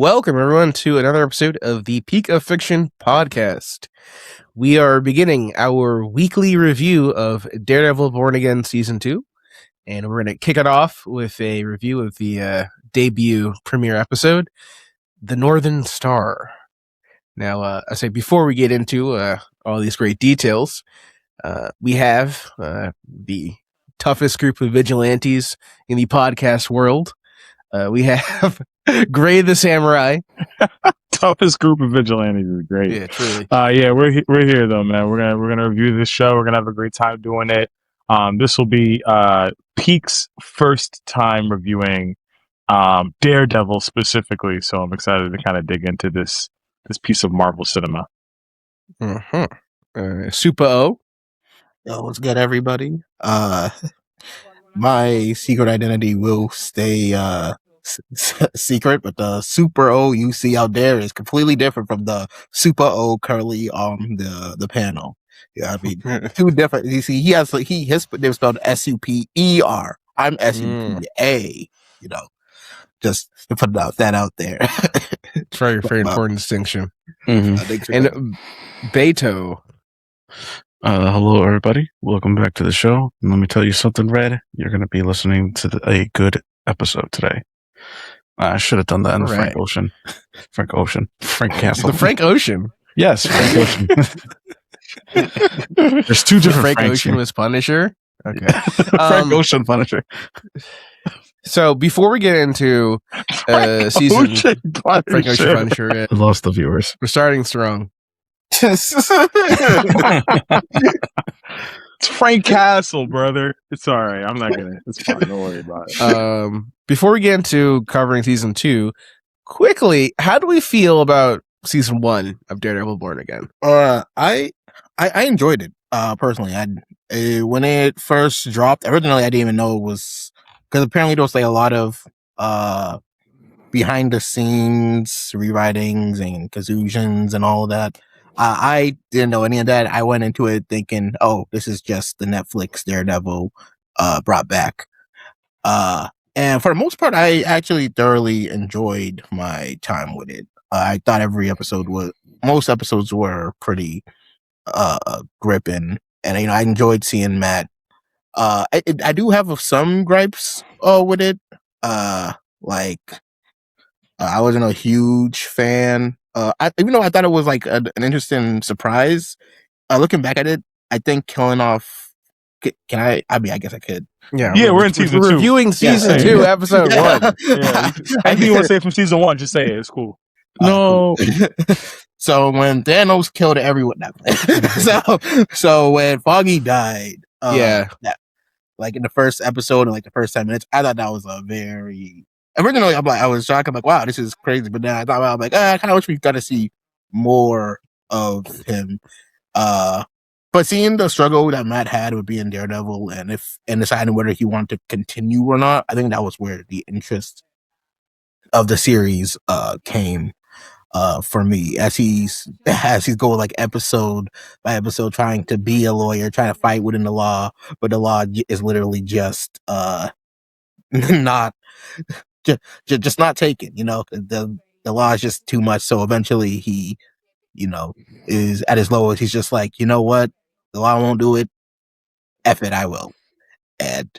Welcome, everyone, to another episode of the Peak of Fiction podcast. We are beginning our weekly review of Daredevil Born Again Season 2, and we're going to kick it off with a review of the debut premiere episode, The Northern Star. Now, I say before we get into all these great details, we have the toughest group of vigilantes in the podcast world. We have Gray the Samurai. Toughest group of vigilantes is great. Yeah, truly. We're here though, man. We're gonna review this show. We're gonna have a great time doing it. This will be Peak's first time reviewing Daredevil specifically, so I'm excited to kind of dig into this piece of Marvel cinema. Super O. Yo, what's good, everybody? My secret identity will stay secret, but the Super O you see out there is completely different from the Super O currently on the panel. Yeah, I mean, two different. You see, his name spelled S-U-P-E-R. I'm S-U-P-A. You know, just to put that out there. It's very, very important distinction. Mm-hmm. And Beto. Hello, everybody. Welcome back to the show. And let me tell you something, Red. You're going to be listening to a good episode today. I should have done that in the Frank Ocean. Frank Castle. The Frank Ocean? Yes, Frank Ocean. There's two different Frank Franks Ocean here. was Punisher? Okay. Frank Ocean Punisher. So before we get into season Ocean Punisher. Frank Ocean Punisher, I lost the viewers. we're starting strong. It's Frank Castle, brother. It's all right. I'm not gonna. It's fine. Don't worry about it. Before we get into covering season 2, quickly, how do we feel about season 1 of Daredevil Born Again? I enjoyed it. Personally, when it first dropped, originally I didn't even know it was, because apparently there was like a lot of behind the scenes rewritings and confusions and all of that. I didn't know any of that. I went into it thinking, oh, this is just the Netflix Daredevil brought back. And for the most part, I actually thoroughly enjoyed my time with it. I thought most episodes were pretty gripping, and I enjoyed seeing Matt. I do have some gripes with it. I wasn't a huge fan. Even though I thought it was like an interesting surprise, looking back at it, I think killing off. Can I? I mean, I guess I could. Yeah, We're in season 2. Reviewing season 2, episode 1. Yeah, anything you want to say from season 1, just say it. It's cool. No. So when Thanos killed everyone, so when Foggy died, like in the first episode, or like the first 10 minutes, I thought that was a very. Originally, I was shocked. I'm like, wow, this is crazy. But then I thought, I'm like, I kind of wish we got to see more of him. But seeing the struggle that Matt had with being Daredevil and deciding whether he wanted to continue or not, I think that was where the interest of the series came for me, as he's going like episode by episode, trying to be a lawyer, trying to fight within the law, but the law is literally just not. Just not taken, the law is just too much. So eventually he, is at his lowest. He's just like, you know what? The law won't do it. F it, I will. And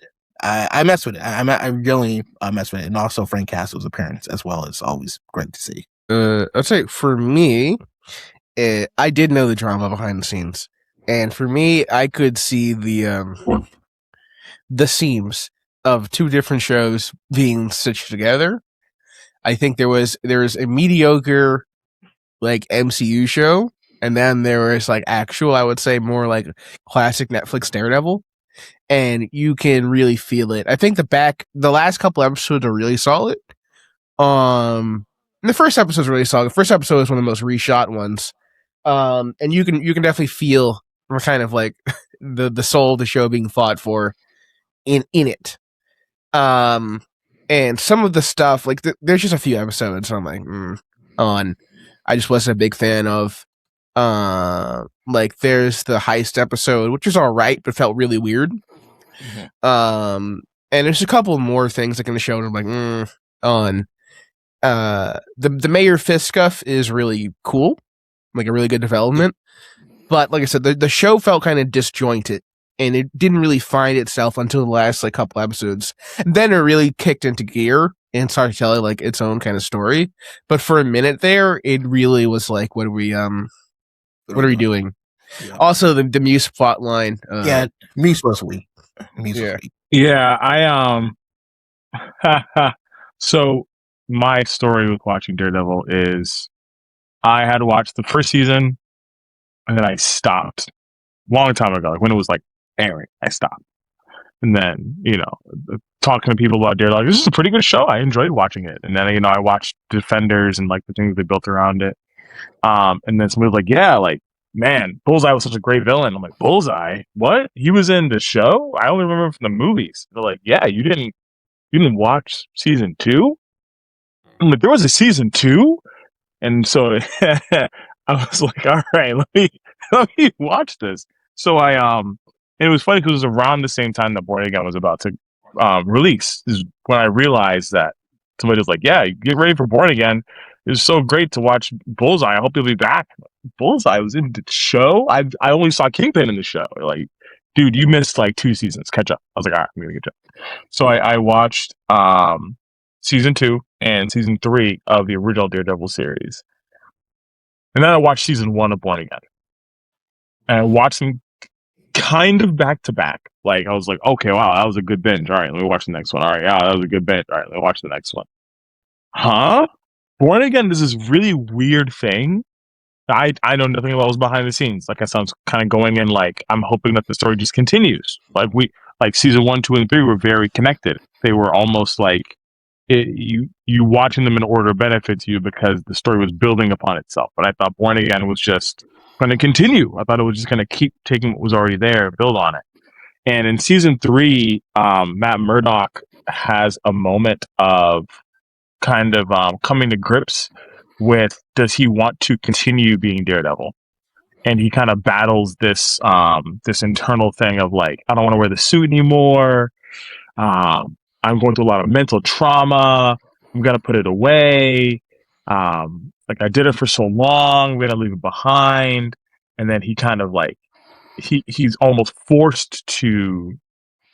I mess with it. I really mess with it. And also Frank Castle's appearance as well is always great to see. I'd say for me, I did know the drama behind the scenes. And for me, I could see the seams of two different shows being stitched together. I think there was a mediocre like MCU show, and then there was like actual, I would say more like classic Netflix Daredevil, and you can really feel it. I think the last couple episodes are really solid. The first episode is really solid. The first episode is one of the most reshot ones. And you can definitely feel kind of like the soul of the show being fought for in it. And some of the stuff, like there's just a few episodes I'm like, I just wasn't a big fan of. Like there's the heist episode, which is all right, but felt really weird. Mm-hmm. And there's a couple more things like in the show, and I'm like, the Mayor Fisk stuff is really cool, like a really good development. But like I said, the show felt kind of disjointed, and it didn't really find itself until the last like couple episodes. And then it really kicked into gear and started telling like its own kind of story. But for a minute there, it really was like, what are we doing? Yeah. Also, the Muse plot line. Muse was weak. Yeah, so my story with watching Daredevil is I had watched the first season and then I stopped long time ago. Like when it was like airing, I stopped. And then, talking to people about Daredevil, like, this is a pretty good show. I enjoyed watching it. And then, I watched Defenders and like the things they built around it. And then somebody was like, yeah, like, man, Bullseye was such a great villain. I'm like, Bullseye? What? He was in the show? I only remember him from the movies. They're like, yeah, you didn't watch season 2? I'm like, there was a season 2? And so I was like, all right, let me watch this. So and it was funny because it was around the same time that Born Again was about to release. This is when I realized that somebody was like, yeah, get ready for Born Again. It was so great to watch Bullseye. I hope he'll be back. Bullseye was in the show? I only saw Kingpin in the show. Like, dude, you missed like 2 seasons. Catch up. I was like, all right, I'm going to catch up. So I watched season 2 and season 3 of the original Daredevil series. And then I watched season 1 of Born Again. And I watched them kind of back to back. Like, I was like, okay, wow, that was a good binge. All right, let me watch the next one. All right, yeah, that was a good binge. All right, let me watch the next one. Huh? Born Again is this really weird thing. I know nothing about what's behind the scenes. Like I said, I'm kind of going in like, I'm hoping that the story just continues. Like season 1, 2, and 3 were very connected. They were almost like, you watching them in order benefits you because the story was building upon itself. But I thought Born Again was just going to continue. I thought it was just going to keep taking what was already there, build on it. And in season 3, Matt Murdock has a moment of kind of coming to grips with, does he want to continue being Daredevil? And he kind of battles this this internal thing of like, I don't want to wear the suit anymore. I'm going through a lot of mental trauma. I'm gonna put it away. Like I did it for so long, I'm gonna leave it behind. And then he kind of like he's almost forced to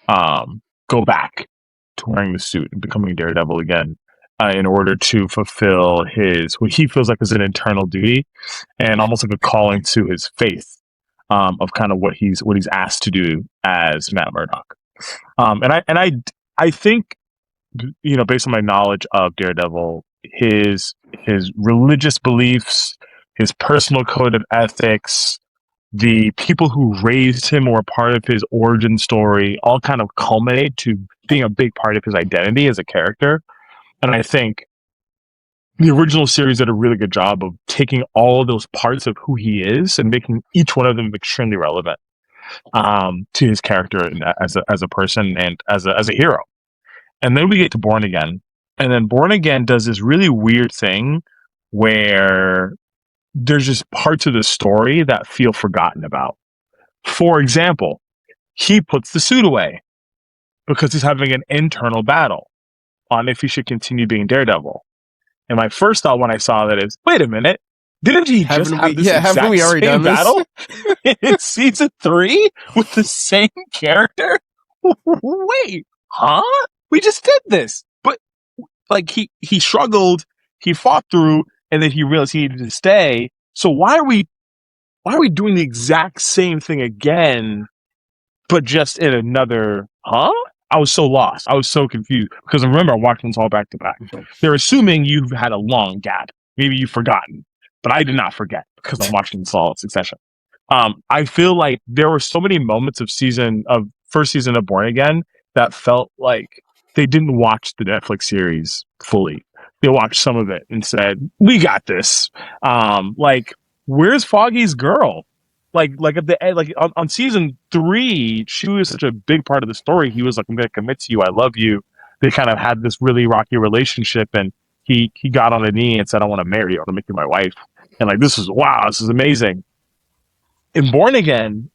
go back to wearing the suit and becoming Daredevil again in order to fulfill what he feels like is an internal duty and almost like a calling to his faith of kind of what he's asked to do as Matt Murdock. And I think, based on my knowledge of Daredevil, his religious beliefs, his personal code of ethics, the people who raised him or part of his origin story all kind of culminate to being a big part of his identity as a character. And I think the original series did a really good job of taking all of those parts of who he is and making each one of them extremely relevant to his character as a person and as a hero. And then we get to Born Again. And then Born Again does this really weird thing where there's just parts of the story that feel forgotten about. For example, he puts the suit away because he's having an internal battle on if he should continue being Daredevil. And my first thought when I saw that is, wait a minute, didn't he just have this exact same battle in season 3 with the same character? Wait, huh? We just did this. But like he struggled, he fought through, and then he realized he needed to stay. So why are we doing the exact same thing again, but just in another, huh? I was so lost. I was so confused. Because remember, I'm watching this all back to back. They're assuming you've had a long gap. Maybe you've forgotten. But I did not forget because I'm watching this all in succession. I feel like there were so many moments of first season of Born Again that felt like they didn't watch the Netflix series fully. They watched some of it and said, we got this. Like, where's Foggy's girl? Like at the end, like on season 3, she was such a big part of the story. He was like, I'm going to commit to you. I love you. They kind of had this really rocky relationship, and he got on a knee and said, I want to marry you. I want to make you my wife. And like, this is amazing. In Born Again,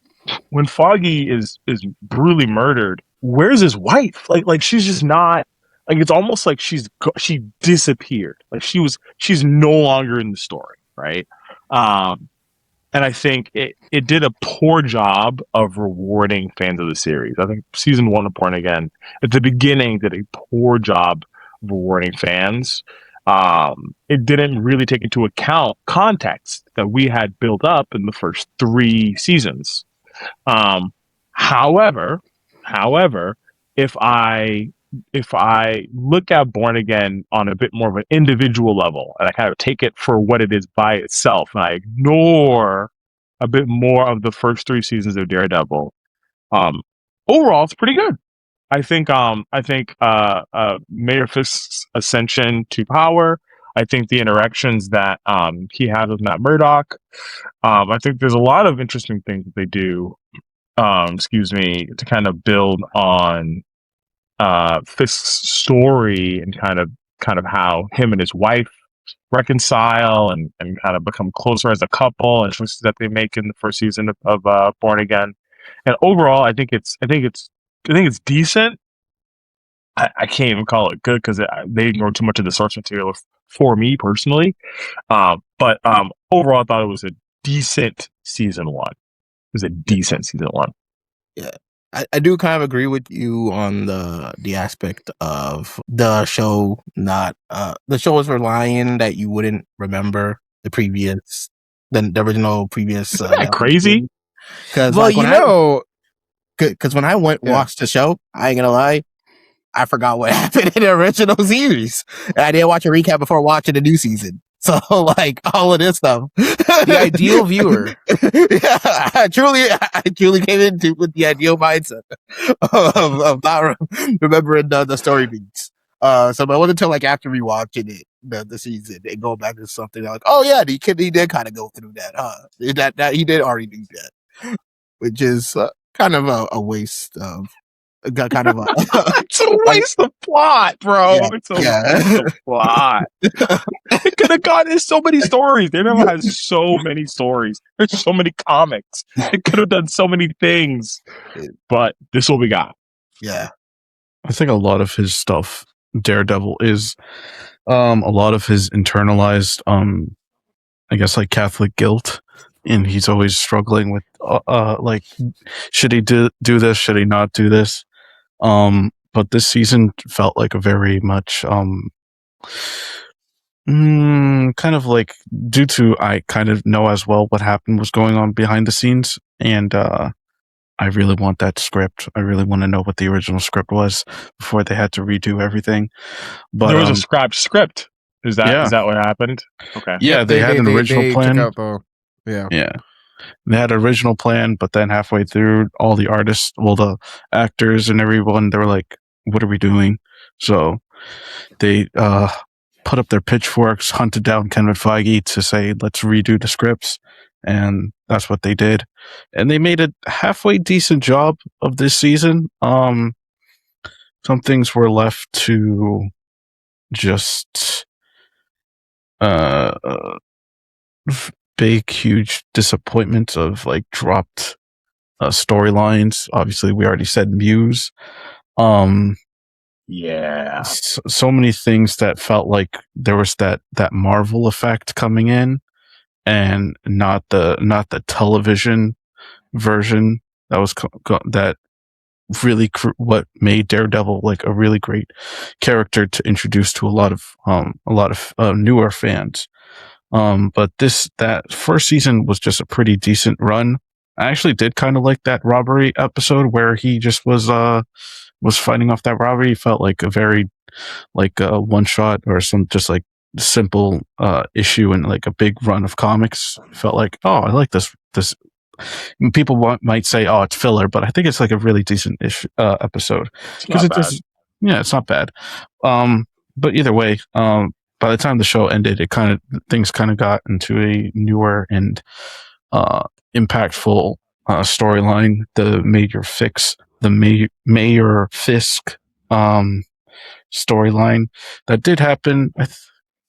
when Foggy is brutally murdered, where's his wife? Like she's just not Like it's almost like she disappeared. Like she's no longer in the story, right? And I think it did a poor job of rewarding fans of the series. I think season 1 of Born Again at the beginning did a poor job of rewarding fans. It didn't really take into account context that we had built up in the first 3 seasons. However, if I look at Born Again on a bit more of an individual level, and I kind of take it for what it is by itself, and I ignore a bit more of the first 3 seasons of Daredevil, overall it's pretty good. I think Mayor Fisk's ascension to power. I think the interactions that he had with Matt Murdock. I think there's a lot of interesting things that they do. To kind of build on Fisk's story and kind of how him and his wife reconcile and kind of become closer as a couple, and choices that they make in the first season of Born Again. And overall, I think it's decent. I can't even call it good because they ignored too much of the source material for me personally. But overall, I thought it was a decent season 1. It was a decent season 1. Yeah. I do kind of agree with you on the aspect of the show not the show was relying that you wouldn't remember the original previous. Isn't that crazy? Because well, because when I watched the show, I ain't gonna lie, I forgot what happened in the original series, and I didn't watch a recap before watching the new season. So, like, all of this stuff. The ideal viewer. Yeah, I truly came into with the ideal mindset of not remembering the story beats. So, but it wasn't until, like, after rewatching it, the season, and going back to something like, oh, yeah, he did kind of go through that, huh? That he did already do that. Which is kind of a waste of... kind of it's a waste of plot, bro. Yeah, it's a waste of plot. It could have gotten so many stories. They never had so many stories. There's so many comics. It could have done so many things. But this is what we got. Yeah. I think a lot of his stuff, Daredevil, is a lot of his internalized, I guess, like Catholic guilt. And he's always struggling with, like, should he do this? Should he not do this? But this season felt like a very much, kind of like, due to I kind of know as well what happened was going on behind the scenes, and I really want that script. I really want to know what the original script was before they had to redo everything. But there was a scrapped script. Is that what happened? Okay. Yeah, they had an original plan. Yeah. They had an original plan, but then halfway through, all the artists, the actors and everyone, they were like, what are we doing? So they put up their pitchforks, hunted down Kevin Feige to say, let's redo the scripts. And that's what they did. And they made a halfway decent job of this season. Some things were left to just big, huge disappointments of like dropped storylines. Obviously, we already said Muse. Yeah. So many things that felt like there was that Marvel effect coming in, and not the television version that was that really what made Daredevil like a really great character to introduce to a lot of newer fans. But that first season was just a pretty decent run. I actually did kind of like that robbery episode where he just was fighting off that robbery. It felt like a very one shot or some just like simple issue in like a big run of comics. It felt like, oh, I like this. People might say, oh, it's filler, but I think it's like a really decent episode because it's not bad. But either way, by the time the show ended, things kind of got into a newer and impactful storyline. The Mayor Fisk storyline that did happen.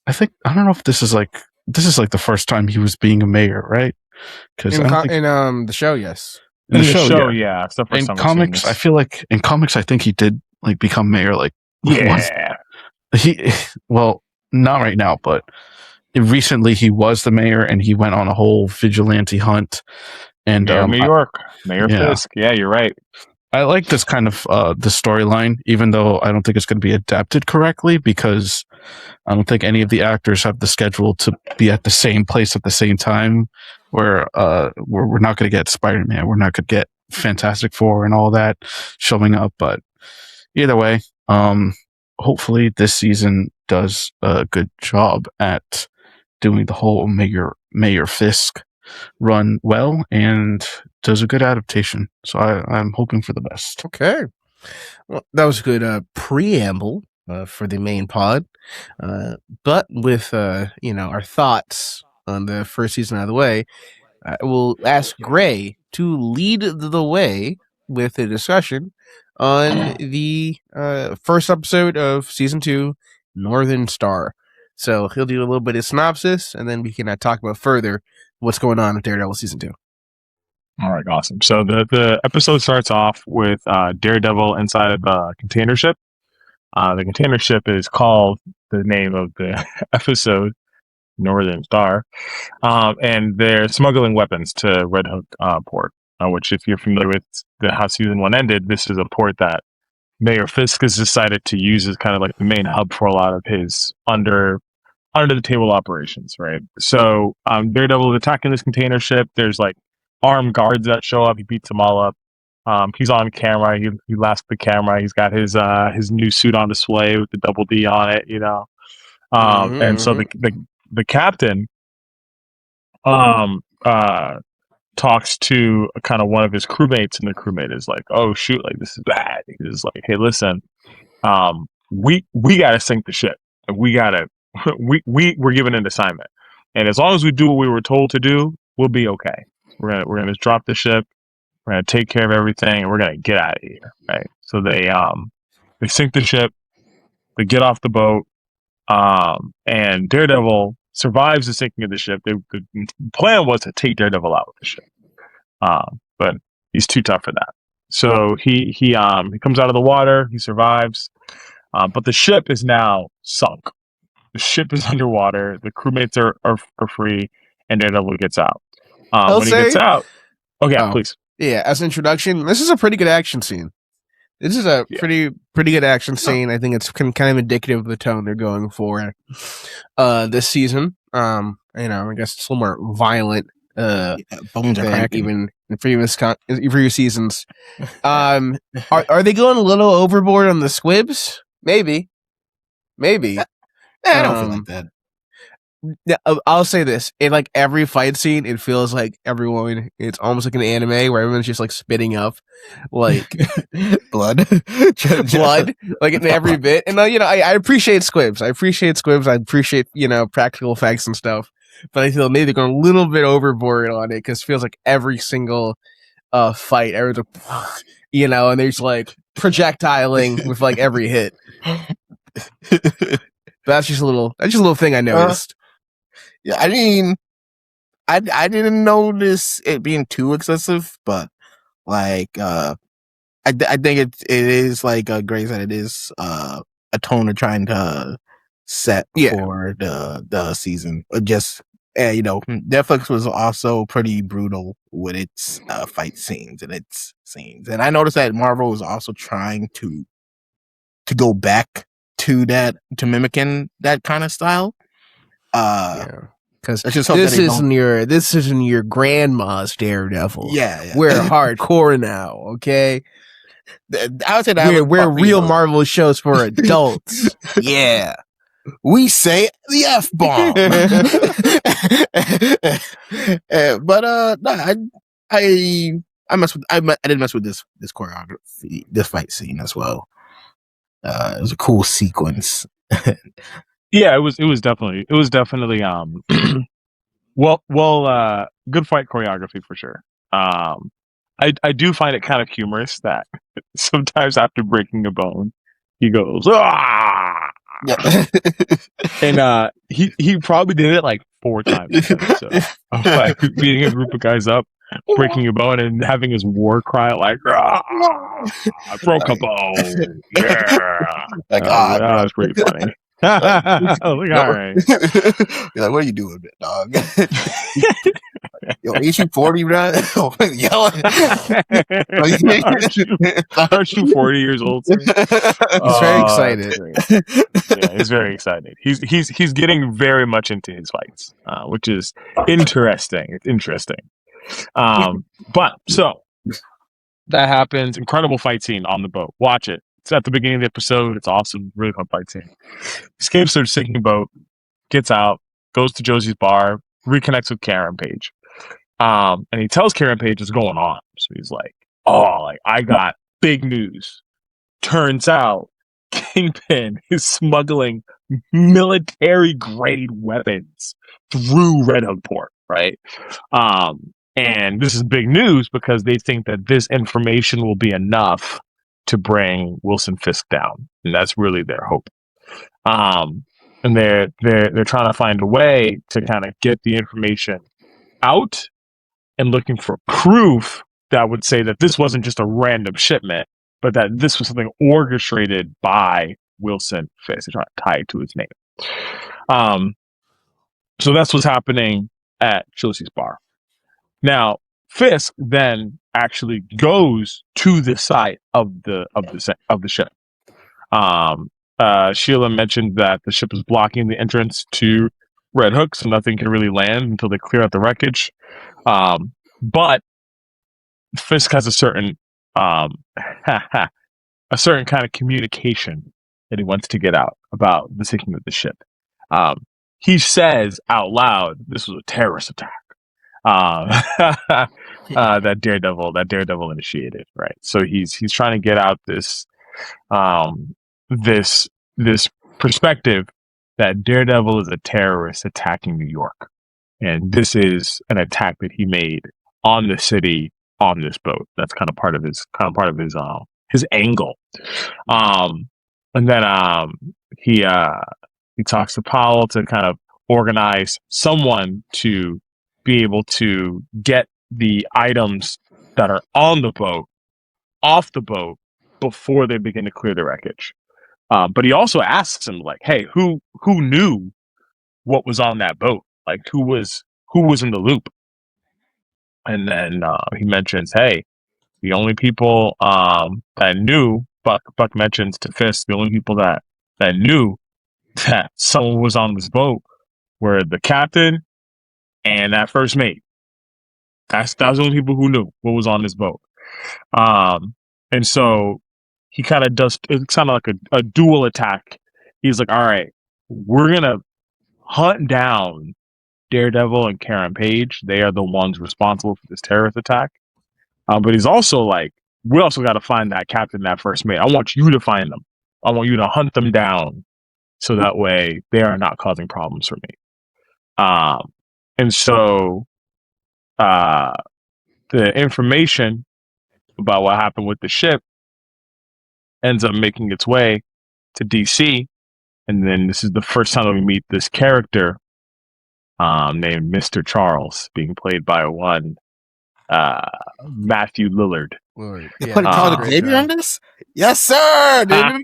I think I don't know if this is like the first time he was being a mayor, right? Because in the show, yes. In the show, yeah. It's the first in time comics, I feel like in comics, I think he did like become mayor like Yeah. Well, not right now, but recently he was the mayor and he went on a whole vigilante hunt. And Mayor of New York, Mayor Fisk. Yeah, you're right. I like this kind of the storyline, even though I don't think it's going to be adapted correctly, because I don't think any of the actors have the schedule to be at the same place at the same time. Where we're not going to get Spider-Man, we're not going to get Fantastic Four and all that showing up. But either way, hopefully this season does a good job at doing the whole Mayor Fisk run well and does a good adaptation. So I'm hoping for the best. Okay. Well, that was a good preamble for the main pod. But with our thoughts on the first season out of the way, we'll ask Gray to lead the way with a discussion on the first episode of season 2, Northern Star. So he'll do a little bit of synopsis, and then we can talk about further what's going on with Daredevil season 2. All right, awesome. So the episode starts off with Daredevil inside of a container ship. The container ship is called the name of the episode, Northern Star, and they're smuggling weapons to Red Hook port, which, if you're familiar with how season 1 ended, this is a port that Mayor Fisk has decided to use as kind of like the main hub for a lot of his under the table operations, right? So Daredevil is attacking this container ship. There's like armed guards that show up. He beats them all up. He's on camera. He laughs at the camera. He's got his new suit on display with the double D on it, and so the captain talks to kind of one of his crewmates, and the crewmate is like, "Oh shoot, like this is bad." He's like, "Hey, listen, we gotta sink the ship. We gotta we're given an assignment, and as long as we do what we were told to do, we'll be okay. We're gonna drop the ship. We're gonna take care of everything, and we're gonna get out of here." Right? So they sink the ship. They get off the boat, and Daredevil survives the sinking of the ship. The plan was to take Daredevil out with the ship, but he's too tough for that. So he comes out of the water. He survives, but the ship is now sunk. The ship is underwater. The crewmates are free, and Daredevil gets out. When he gets out, please. Yeah, as an introduction, this is a pretty good action scene. This is a pretty good action scene. I think it's kind of indicative of the tone they're going for this season. I guess it's a little more violent bones than even in previous seasons. Are they going a little overboard on the squibs? Maybe. I don't feel like that. Yeah, I'll say this: in like every fight scene, it feels like it's almost like an anime where everyone's just like spitting up, like blood, like in every bit. And I appreciate squibs. I appreciate practical effects and stuff. But I feel maybe they're going a little bit overboard on it because it feels like every single fight, everyone's like, and there's like projectiling with like every hit. That's just a little thing I noticed. Yeah, I mean, I didn't notice it being too excessive, but like, I think it is like Gray said, it is a tone they're trying to set for the season. Just Netflix was also pretty brutal with its fight scenes and its scenes, and I noticed that Marvel was also trying to go back to mimicking that kind of style. Because this isn't your grandma's Daredevil. Yeah. We're hardcore now, okay? I would say that we're real Marvel shows for adults. Yeah. We say the F-bomb. But no, I didn't mess with this choreography, this fight scene as well. It was a cool sequence. Yeah, it was definitely good fight choreography for sure. I do find it kind of humorous that sometimes after breaking a bone, he goes, "Ah!" Yeah. And he probably did it like 4 times. So, like beating a group of guys up. breaking your bone and having his war cry like, I broke a bone. Yeah. Like, that was pretty funny. I was like, all right. You're like, what are you doing, dog? Yo, ain't you 40, bro? Yelling. Aren't you 40 years old, sir? He's very excited. Yeah, he's very excited. He's getting very much into his fights, which is interesting. It's interesting. But so that happens. Incredible fight scene on the boat. Watch it. It's at the beginning of the episode. It's awesome. Really fun fight scene. Escapes their sinking boat, gets out, goes to Josie's bar, reconnects with Karen Page. And he tells Karen Page what's going on. So he's like, I got big news. Turns out Kingpin is smuggling military-grade weapons through Red Hook Port, right? And this is big news because they think that this information will be enough to bring Wilson Fisk down. And that's really their hope. And they're trying to find a way to kind of get the information out and looking for proof that would say that this wasn't just a random shipment, but that this was something orchestrated by Wilson Fisk. They're trying to tie it to his name. So that's what's happening at Josie's bar. Now, Fisk then actually goes to the site of the ship. Sheila mentioned that the ship is blocking the entrance to Red Hook, so nothing can really land until they clear out the wreckage. But Fisk has a certain kind of communication that he wants to get out about the sinking of the ship. He says out loud, "This was a terrorist attack." That Daredevil initiated, right? So he's trying to get out this perspective that Daredevil is a terrorist attacking New York, and this is an attack that he made on the city on this boat. That's kind of part of his angle. And then he talks to Powell to kind of organize someone to be able to get the items that are on the boat off the boat before they begin to clear the wreckage. But he also asks him, like, "Hey, who knew what was on that boat? Like, who was in the loop?" And then he mentions, "Hey, the only people that knew," Buck mentions to Fisk, "the only people that knew that someone was on this boat were the captain and that first mate. That was the only people who knew what was on this boat." And so he kind of does. It's kind of like a dual attack. He's like, "All right, we're gonna hunt down Daredevil and Karen Page. They are the ones responsible for this terrorist attack." But he's also like, "We also got to find that captain, that first mate. I want you to find them. I want you to hunt them down, so that way they are not causing problems for me." And so the information about what happened with the ship ends up making its way to DC, and then this is the first time that we meet this character named Mr. Charles, being played by one Matthew Lillard. Lord, They put Charles Xavier on this? Yes, sir. Well,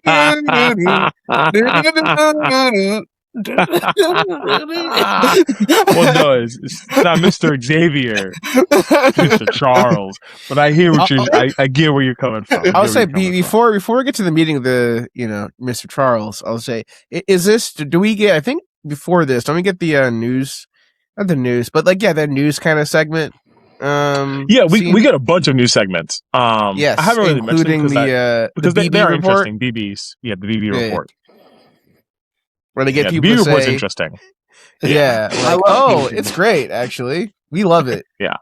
no, it's not Mr. Xavier, Mr. Charles. But I hear what I get where you're coming from. I'll say before we get to the meeting of the Mr. Charles, I'll say, is this? Do we get? I think before this, don't we get the news? Not the news, but that news kind of segment. Yeah, we get a bunch of news segments. Yes, I haven't really including because the they are report. interesting. BBs, the BB report. Where they get people the to BB report's say, interesting. Yeah, it's great. Actually, we love it. Yeah,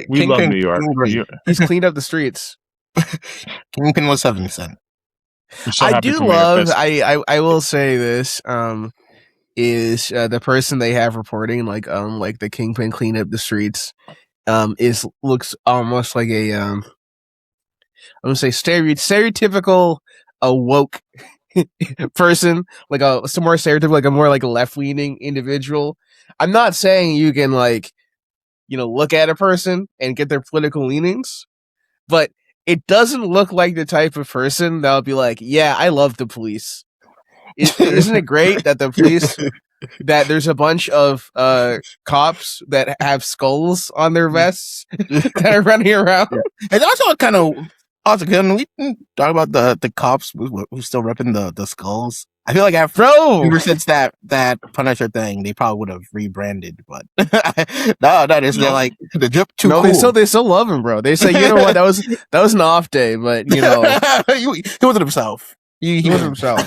we love New York. He's cleaned up the streets. Kingpin was 7%. I do love. I will say this. Is the person they have reporting like the Kingpin clean up the streets looks almost like a I'm gonna say stereotypical woke person, like some more stereotypical, like a more like left leaning individual. I'm not saying you can look at a person and get their political leanings. But it doesn't look like the type of person that would be like, yeah, I love the police. Isn't it great that the police, that there's a bunch of cops that have skulls on their vests that are running around? Yeah. And also kind of, can we talk about the cops who's still repping the skulls? I feel like ever since that Punisher thing, they probably would have rebranded, but no, they're like the drip too cool. They still love him, bro. They say, you know what, that was an off day, but he wasn't himself. He was himself.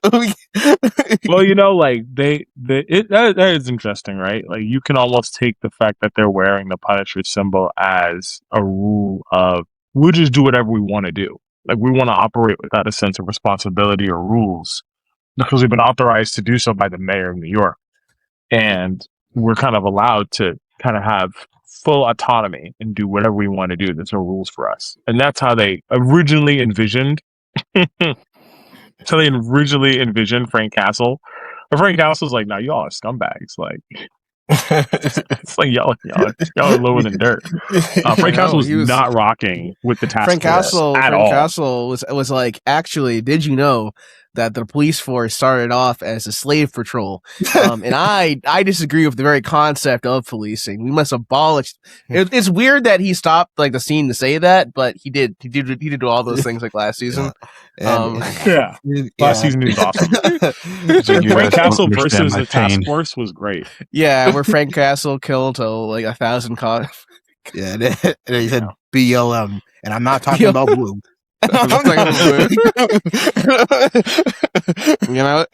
Well, like that is interesting, right? Like you can almost take the fact that they're wearing the Punisher symbol as a rule of we'll just do whatever we want to do. Like we want to operate without a sense of responsibility or rules because we've been authorized to do so by the mayor of New York, and we're kind of allowed to kind of have full autonomy and do whatever we want to do. There's no rules for us, and that's how they originally envisioned. So they originally envisioned Frank Castle. But Frank Castle's like, no, y'all are scumbags. Like, it's like y'all are lower than dirt. Frank Castle was not rocking with the task force at all. Frank Castle was like, actually, did you know that the police force started off as a slave patrol? And I disagree with the very concept of policing. We must abolish. It's weird that he stopped like the scene to say that, but he did do all those things like last season. Last season was awesome. Frank Castle versus the task force was great. Yeah, where Frank Castle killed like 1,000 cops. Yeah, and then he said BLM, and I'm not talking about blue. It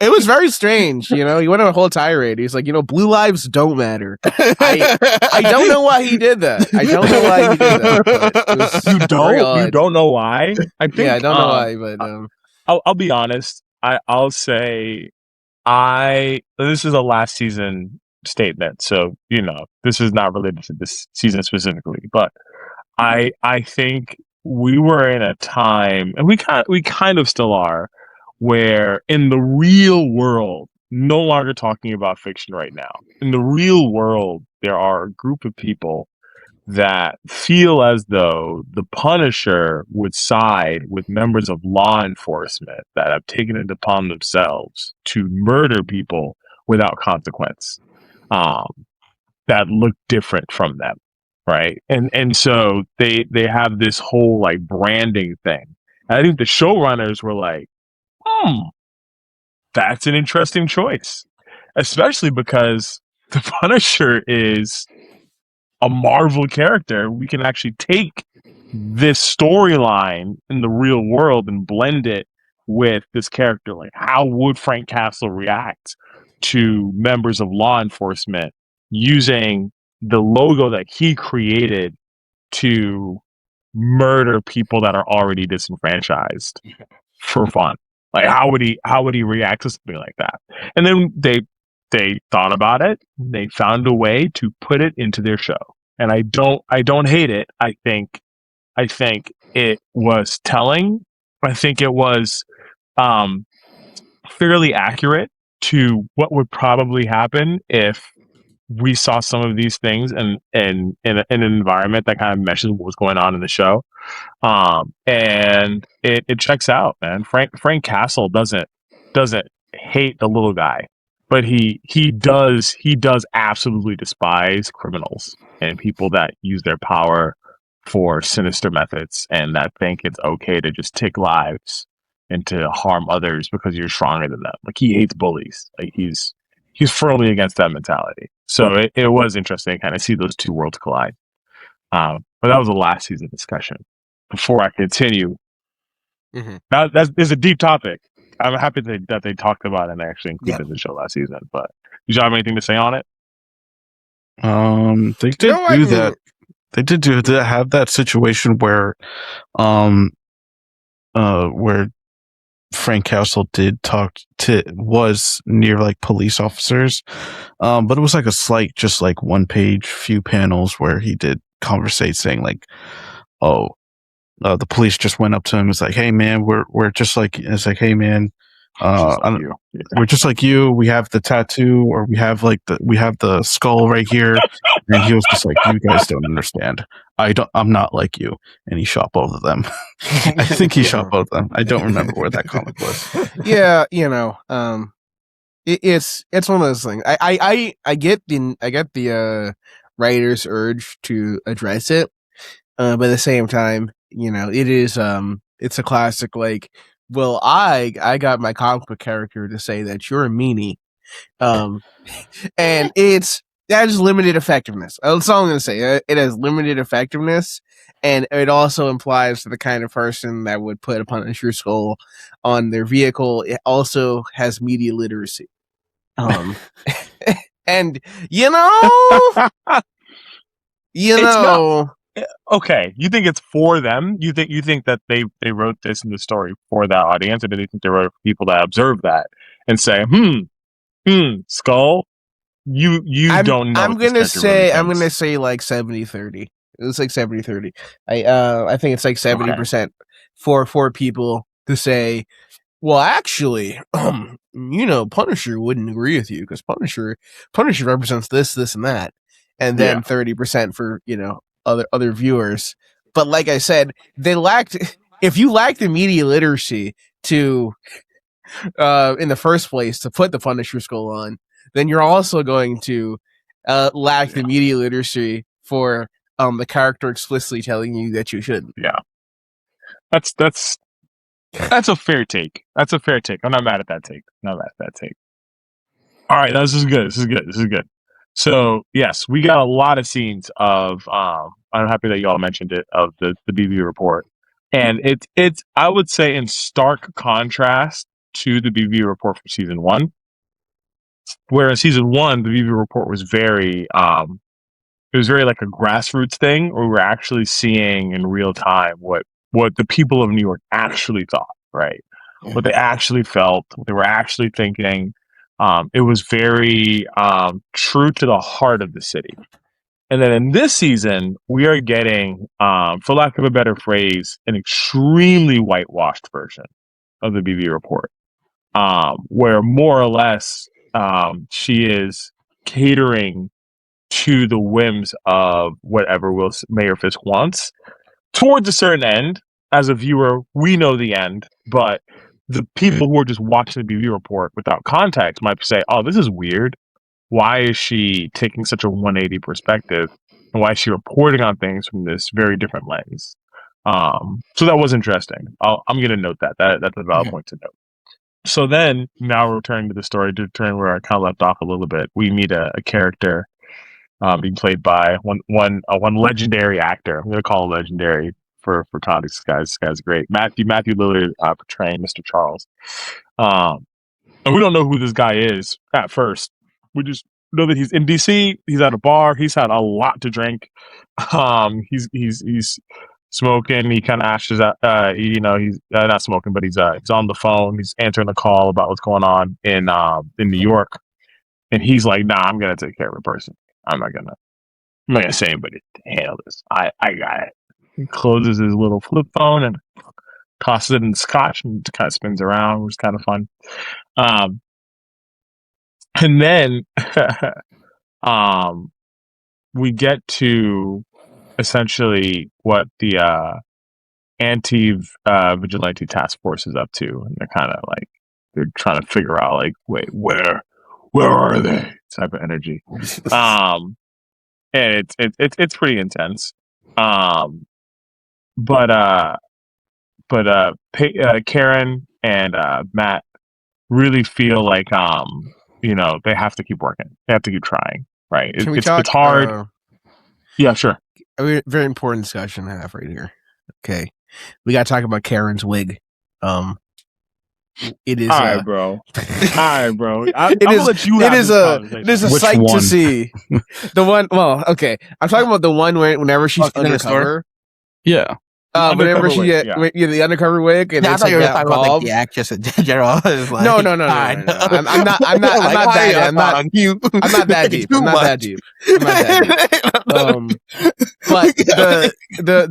was very strange. He went on a whole tirade. He's like, blue lives don't matter. I don't know why he did that. You don't know why? I don't know why, but I'll be honest. I'll say this is a last season statement, so this is not related to this season specifically, but I think we were in a time, and we kind of still are, where in the real world, no longer talking about fiction right now, in the real world, there are a group of people that feel as though the Punisher would side with members of law enforcement that have taken it upon themselves to murder people without consequence, that look different from them. Right. And so they have this whole like branding thing. And I think the showrunners were like, that's an interesting choice, especially because the Punisher is a Marvel character. We can actually take this storyline in the real world and blend it with this character. Like, how would Frank Castle react to members of law enforcement using the logo that he created to murder people that are already disenfranchised for fun? Like, how would he react to something like that? And then they thought about it. They found a way to put it into their show, and I don't hate it. I think it was telling. I think it was fairly accurate to what would probably happen if we saw some of these things in an environment that kind of meshes what was going on in the show. And it checks out, man. Frank Castle doesn't hate the little guy, but he does absolutely despise criminals and people that use their power for sinister methods and that think it's okay to just take lives and to harm others because you're stronger than them. Like, he hates bullies. Like, he's firmly against that mentality. So it was interesting to kind of see those two worlds collide. But that was a last season discussion. Before I continue, there's a deep topic. I'm happy that they talked about it and they actually included the show last season. But did you have anything to say on it? They did do that. They did have that situation where Frank Castle was near like police officers, but it was like a slight, just like one page, few panels where he did conversate saying like, the police just went up to him. It's like, hey man, we're just like, it's like, hey man, We're just like you. We have the tattoo, or we have the skull right here. And he was just like, "You guys don't understand. I'm not like you." And he shot both of them. I think he shot both of them. I don't remember where that comic was. Yeah, it's one of those things. I get the writer's urge to address it, but at the same time, it is it's a classic. Like, well, I got my comic book character to say that you're a meanie, and that has limited effectiveness. That's all I'm gonna say. It has limited effectiveness, and it also implies the kind of person that would put a Punisher skull on their vehicle. It also has media literacy. And okay, you think it's for them? You think that they wrote this in the story for that audience, or do you think they wrote it for people that observe that and say, skull, you don't know? I'm gonna say like 70-30. It's like 70-30. I think it's like 70% for people to say, well, actually, Punisher wouldn't agree with you because Punisher represents this, and that, and then 30% for other viewers. But like I said, if you lack the media literacy to, in the first place, to put the Punisher skull on, then you're also going to lack the media literacy for the character explicitly telling you that you shouldn't. Yeah, that's a fair take. That's a fair take. I'm not mad at that take. All right, this is good. So yes, we got a lot of scenes of. I'm happy that y'all mentioned it, of the BB report, and it's I would say in stark contrast to the BB report from season 1. Where in season 1, the BB report was very it was very like a grassroots thing, where we were actually seeing in real time what the people of New York actually thought, right? What they actually felt, what they were actually thinking. It was very true to the heart of the city. And then in this season, we are getting, for lack of a better phrase, an extremely whitewashed version of the BB report, where more or less she is catering to the whims of whatever Mayor Fisk wants towards a certain end. As a viewer, we know the end, but the people who are just watching the BB report without context might say, "Oh, this is weird. Why is she taking such a 180 perspective? And why is she reporting on things from this very different lens?" So that was interesting. I'm going to note that. That's a valid point to note. So then, now we're returning to the story, to turn where I kind of left off a little bit. We meet a character being played by one legendary actor. I'm going to call him legendary for context. This guy's great. Matthew Lillard portraying Mr. Charles. And we don't know who this guy is at first. We just know that he's in DC. He's at a bar. He's had a lot to drink. He's smoking. He kind of ashes out. He's not smoking, but he's on the phone. He's answering the call about what's going on in New York. And he's like, "Nah, I'm gonna take care of a person. I'm not gonna say anybody to handle this. I got it." He closes his little flip phone and tosses it in the scotch and kind of spins around, which is kind of fun. And then we get to essentially what the anti-vigilante task force is up to, and they're kind of like, they're trying to figure out, like, wait, where are they? Type of energy. And it's pretty intense. But Karen and Matt really feel like they have to keep working. They have to keep trying. Right? It's hard. Yeah, sure. A very important discussion to have right here. Okay, we got to talk about Karen's wig. It is. All right, bro. It is a sight to see. The one. Well, okay. I'm talking about the one whenever she's undercover. Yeah. Whenever she the undercover wig, and I thought you were talking about like the actress in general. No. I'm not that. I'm not that deep. But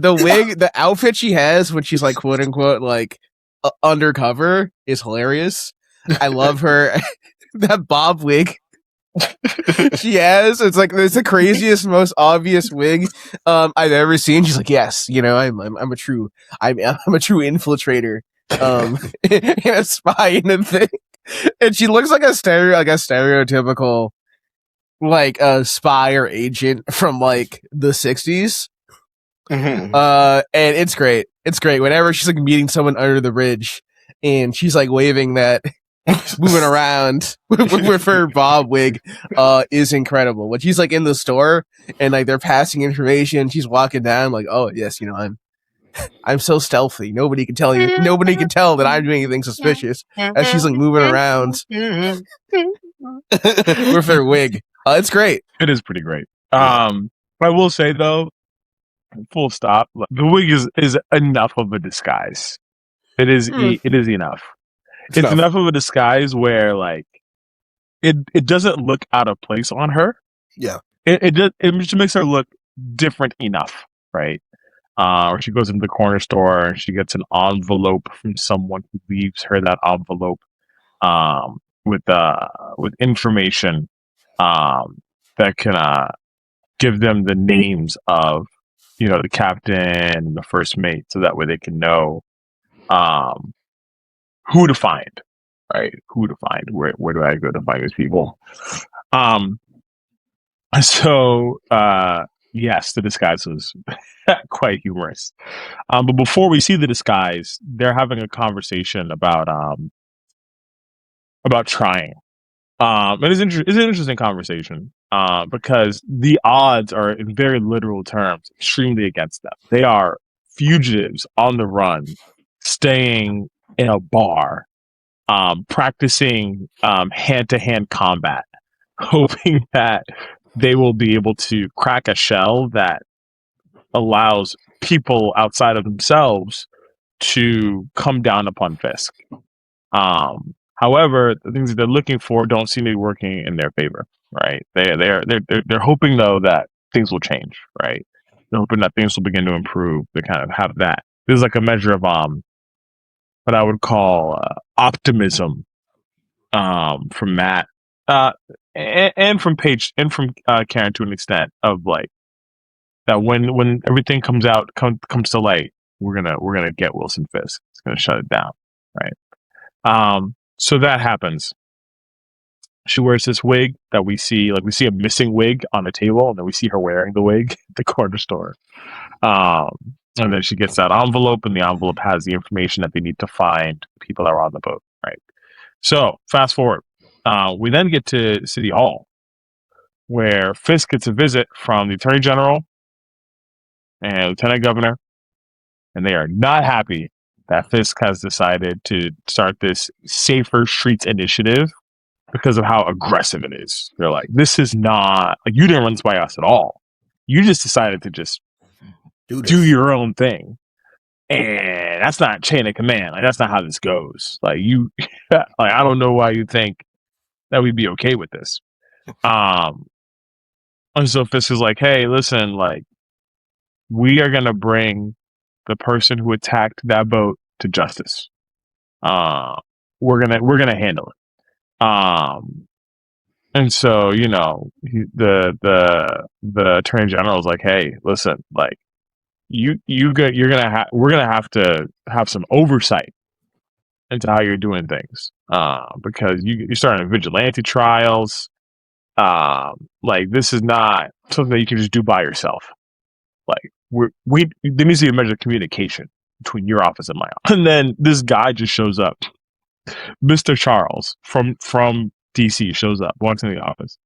the wig, the outfit she has when she's like quote unquote like undercover is hilarious. I love her. That bob wig she has, it's the craziest, most obvious wig I've ever seen. She's like, yes, I'm a true infiltrator, and a spy and a thing. And she looks like a stereotypical a spy or agent from the 60s. Mm-hmm. And it's great. It's great. Whenever she's meeting someone under the bridge and she's waving that, moving around with her bob wig, is incredible. When she's in the store and they're passing information, she's walking down oh yes, I'm so stealthy. Nobody can tell that I'm doing anything suspicious. As she's moving around with her wig. It's great. It is pretty great. I will say though, full stop. The wig is enough of a disguise. It is. It is enough. It's enough of a disguise where it doesn't look out of place on her. Yeah. It just makes her look different enough, right? Or she goes into the corner store and she gets an envelope from someone who leaves her that envelope with information that can give them the names of the captain and the first mate, so that way they can know who to find, right? Who to find? Where do I go to find these people? So yes, the disguise was quite humorous. But before we see the disguise, they're having a conversation about trying. It's an interesting conversation because the odds are, in very literal terms, extremely against them. They are fugitives on the run, staying in a bar, practicing hand-to-hand combat, hoping that they will be able to crack a shell that allows people outside of themselves to come down upon Fisk. However, the things that they're looking for don't seem to be working in their favor, right? They're hoping though that things will change, right? They're hoping that things will begin to improve. They kind of have that. This is a measure of what I would call optimism from Matt and from Paige and from Karen to an extent of that when everything comes to light, we're gonna get Wilson Fisk. It's gonna shut it down, right? So that happens. She wears this wig that we see a missing wig on a table, and then we see her wearing the wig at the corner store. And then she gets that envelope, and the envelope has the information that they need to find people that are on the boat, right? So fast forward, we then get to City Hall, where Fisk gets a visit from the Attorney General and Lieutenant Governor, and they are not happy that Fisk has decided to start this Safer Streets initiative because of how aggressive it is. They're like, this is not, you didn't run this by us at all. You just decided to just do your own thing. And that's not chain of command. That's not how this goes. I don't know why you think that we'd be okay with this. And so Fisk is like, hey, listen, we are going to bring the person who attacked that boat to justice. We're gonna handle it. And so the Attorney General is like, hey, listen, we're gonna have to have some oversight into how you're doing things, because you're starting vigilante trials. This is not something that you can just do by yourself. There needs to be a measure of communication between your office and my office. And then this guy just shows up. Mr. Charles from DC shows up, walks in the office.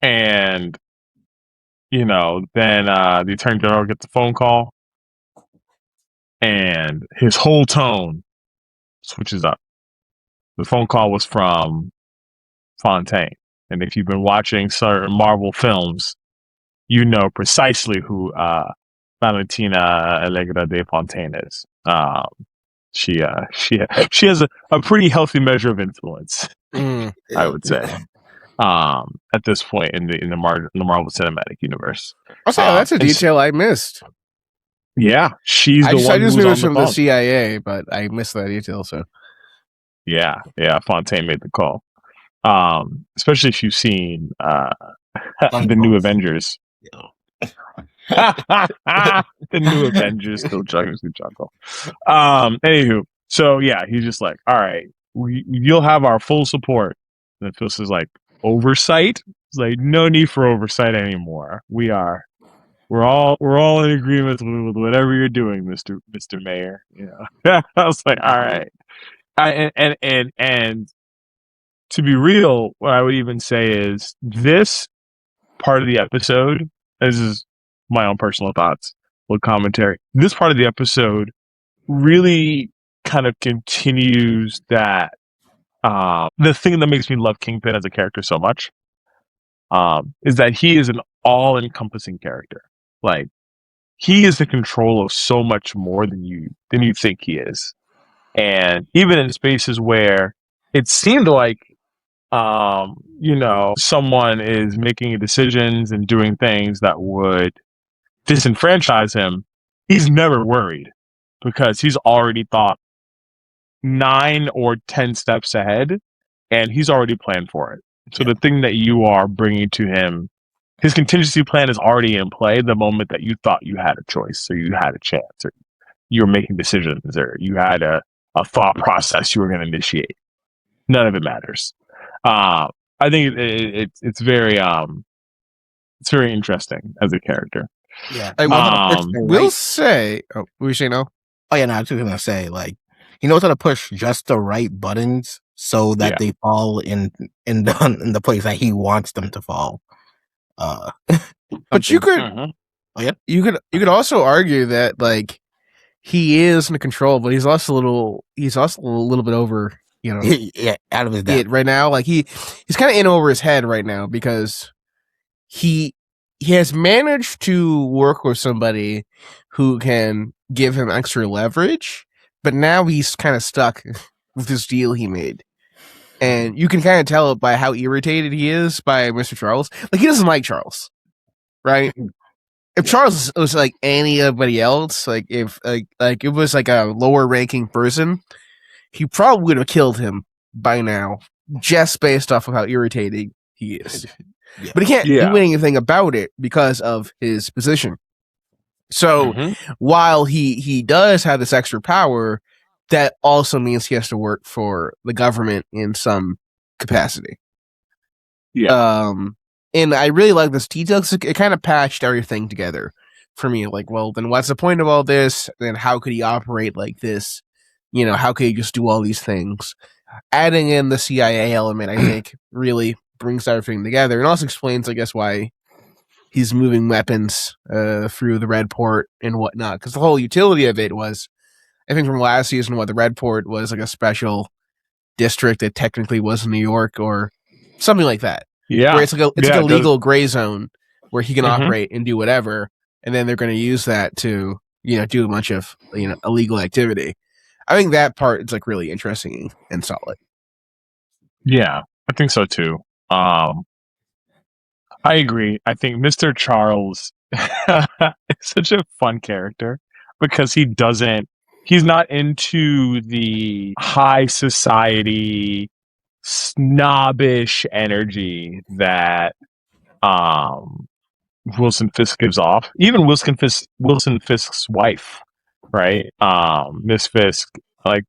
And then the Attorney General gets a phone call, and his whole tone switches up. The phone call was from Fontaine. And if you've been watching certain Marvel films, you know precisely who Valentina Allegra de Fontaine is. She has a pretty healthy measure of influence, I would say, at this point in the Marvel Cinematic Universe. Oh, that's a detail I missed. Yeah, she's the one. I just knew it was from the CIA, but I missed that detail. So Yeah. Fontaine made the call. Especially if you've seen the new Avengers. The new Avengers, still chuckle. Anywho, so yeah, he's just like, all right, you'll have our full support. And Phyllis is like, oversight? It's like, no need for oversight anymore. We're all in agreement with whatever you're doing, Mr. Mayor. You know, I was like, all right. And to be real, what I would even say is this part of the episode, this is my own personal thoughts, little commentary. This part of the episode really kind of continues that the thing that makes me love Kingpin as a character so much is that he is an all-encompassing character. Like, he is in control of so much more than you think he is. And even in spaces where it seemed like someone is making decisions and doing things that would disenfranchise him, he's never worried because he's already thought 9 or 10 steps ahead and he's already planned for it. So the thing that you are bringing to him, his contingency plan is already in play the moment that you thought you had a choice or you had a chance or you were making decisions or you had a thought process you were going to initiate. None of it matters. I think it's very interesting as a character. Yeah. We'll say. Oh, we say no. Oh yeah, no, I was just gonna say, like, he knows how to push just the right buttons so that they fall in the place that he wants them to fall. But you could, you could also argue that like he is in control, but he's also a little bit over, out of his depth right now. Like he's kind of in over his head right now because he has managed to work with somebody who can give him extra leverage, but now he's kind of stuck with this deal he made. And you can kind of tell it by how irritated he is by Mr. Charles. Like, he doesn't like Charles, right? If Charles was like anybody else, like if like it was like a lower ranking person, he probably would have killed him by now, just based off of how irritating he is. But he can't do anything about it because of his position. So while he does have this extra power, that also means he has to work for the government in some capacity. Yeah. And I really like this detail because it kind of patched everything together for me. Like, well, then what's the point of all this? Then how could he operate like this? How could he just do all these things? Adding in the CIA element, I think, really brings everything together. And also explains, I guess, why he's moving weapons through the Red Port and whatnot. Because the whole utility of it was, I think from last season, the Red Port was like a special district that technically was New York or something like that. Yeah. Where it's like a legal gray zone where he can operate and do whatever. And then they're going to use that to, do a bunch of, illegal activity. I think that part is like really interesting and solid. Yeah, I think so too. I agree. I think Mr. Charles is such a fun character because he's not into the high society snobbish energy that Wilson Fisk gives off. Even Wilson Fisk's wife, right? Miss Fisk, like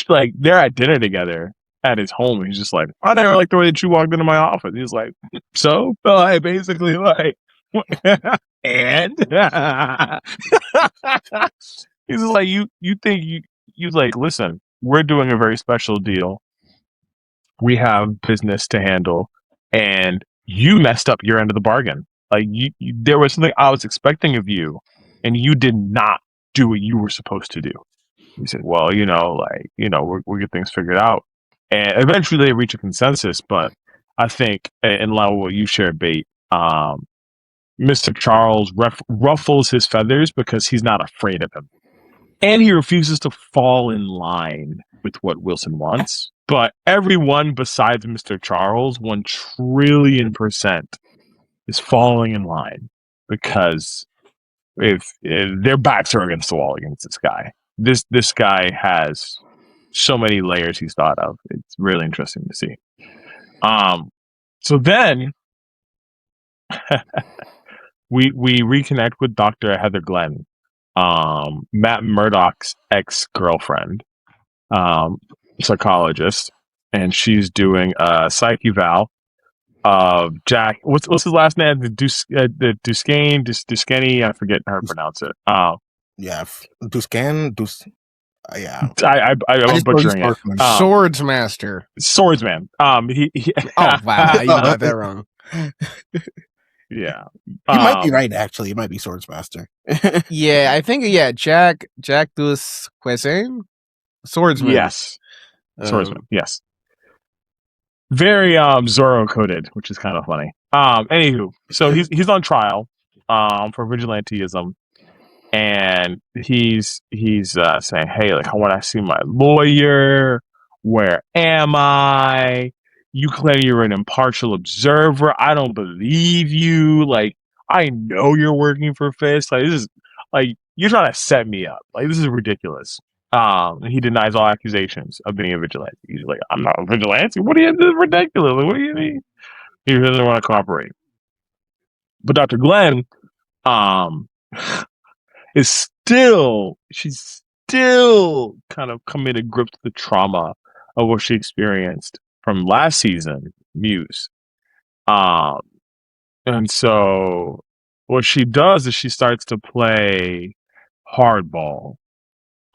like they're at dinner together at his home. He's just like, I never liked the way that you walked into my office. He's like, so I basically like, and he's like, you think you like, listen, we're doing a very special deal. We have business to handle, and you messed up your end of the bargain. Like there was something I was expecting of you, and you did not do what you were supposed to do. He said, well, we'll get things figured out. And eventually they reach a consensus, but I think, in line with what you shared, Bait, Mr. Charles ruffles his feathers because he's not afraid of him. And he refuses to fall in line with what Wilson wants. But everyone besides Mr. Charles, 1,000,000,000% is falling in line because if their backs are against the wall against this guy. This guy has so many layers he's thought of. It's really interesting to see. So then we reconnect with Dr. Heather Glenn, Matt Murdock's ex-girlfriend, psychologist, and she's doing a psych eval of Jack. What's his last name? Duskany. I forget how to pronounce it. Yeah, yeah. I'm butchering it. Swordsmaster. Swordsman. He Oh wow, you got that wrong. Yeah, he might be right. Actually, it might be Swordsmaster. Yeah, I think Jack Duskany, Swordsman. Yes, Swordsman. Yes, very Zorro coded, which is kind of funny. Anywho, so he's on trial for vigilanteism. And he's saying, "Hey, like, I want to see my lawyer. Where am I? You claim you're an impartial observer. I don't believe you. Like, I know you're working for Fisk. Like, this is like you're trying to set me up. Like, this is ridiculous." And he denies all accusations of being a vigilante. He's like, "I'm not a vigilante. What do you? This is ridiculous. Like, what do you mean?" He doesn't want to cooperate. But Dr. Glenn, she's still kind of coming to grips with the trauma of what she experienced from last season, Muse. And so what she does is she starts to play hardball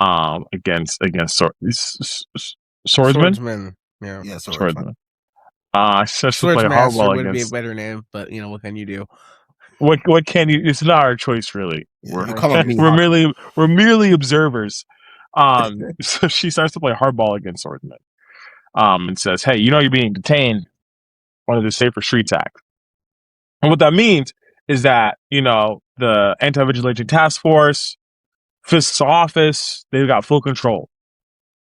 against Swordsman. Yeah, Swordsman. She starts to play hardball would be a better name, but what can you do? What can you? It's not our choice, really. Yeah, we're merely observers. So she starts to play hardball against Swordsman, and says, "Hey, you know you're being detained under the Safer Streets Act." And what that means is that the Anti-Vigilante Task Force, Fisk's office, they've got full control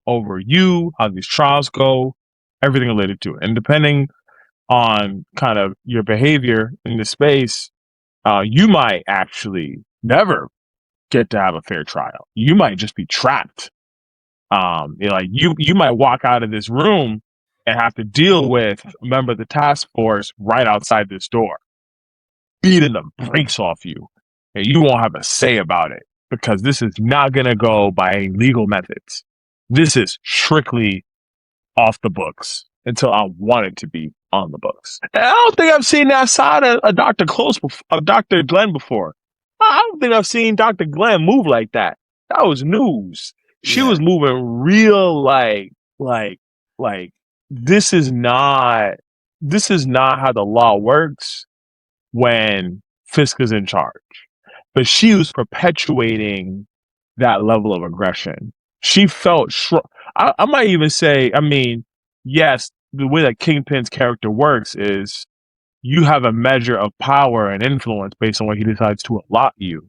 over you, how these trials go, everything related to it, and depending on kind of your behavior in the space. You might actually never get to have a fair trial. You might just be trapped. You might walk out of this room and have to deal with a member of the task force right outside this door, beating the brakes off you, and you won't have a say about it because this is not going to go by legal methods. This is strictly off the books until I want it to be on the books. And I don't think I've seen that side of Dr. Dr. Glenn before. I don't think I've seen Dr. Glenn move like that. That was news. She was moving real like this is not how the law works when Fisk is in charge. But she was perpetuating that level of aggression. She felt I might even say, yes, the way that Kingpin's character works is you have a measure of power and influence based on what he decides to allot you.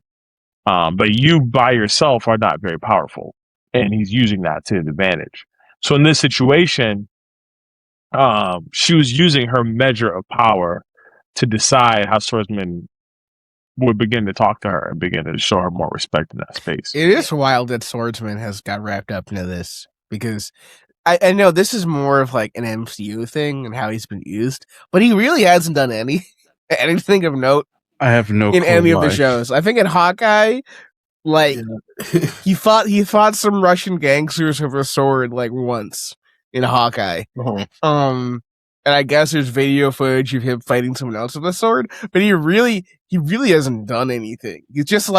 But you by yourself are not very powerful. And he's using that to his advantage. So in this situation, she was using her measure of power to decide how Swordsman would begin to talk to her and begin to show her more respect in that space. It is wild that Swordsman has got wrapped up into this because I know this is more of like an MCU thing and how he's been used, but he really hasn't done anything of note. I have no in clue any why. of the shows. I think in Hawkeye, he fought some Russian gangsters with a sword like once in Hawkeye. Uh-huh. And I guess there's video footage of him fighting someone else with a sword, but he really hasn't done anything. He's just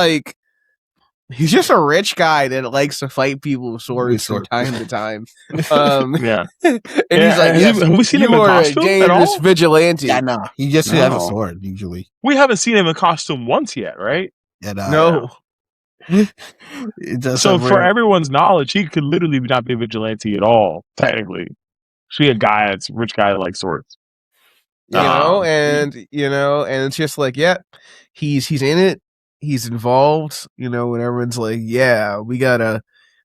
a rich guy that likes to fight people with swords from time to time. Yeah. And he's like, yes, have we seen him in you are a costume at dangerous all? vigilante. Yeah, no. He just has a sword, usually. We haven't seen him in costume once yet, right? Yeah, No. So for everyone's knowledge, he could literally not be a vigilante at all, technically. She a guy that's rich guy that likes swords. And it's just like, he's in it, he's involved, and everyone's like, yeah, we gotta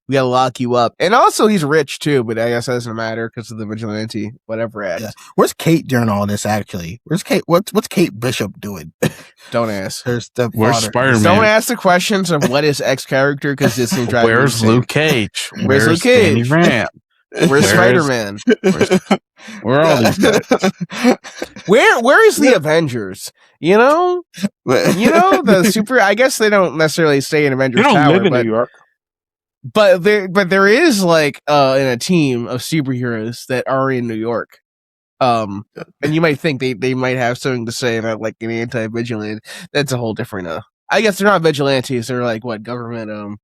lock you up. And also he's rich too, but I guess that doesn't matter because of the vigilante, whatever act. Yeah. Where's Kate during all this, actually? Where's Kate? What's Kate Bishop doing? Don't ask. Her stepfather. Where's Spider-Man? Don't ask the questions of what is X character because this will drive me Where's insane. Luke Cage? Where's Luke Cage? Danny Rand? Where's Spider-Man? Where are all these guys? Where is the Avengers? You know the super. I guess they don't necessarily stay in Avengers You don't Tower, live in New York. but there is like in a team of superheroes that are in New York. And you might think they might have something to say about like an anti-vigilante. That's a whole different. I guess they're not vigilantes. They're like what government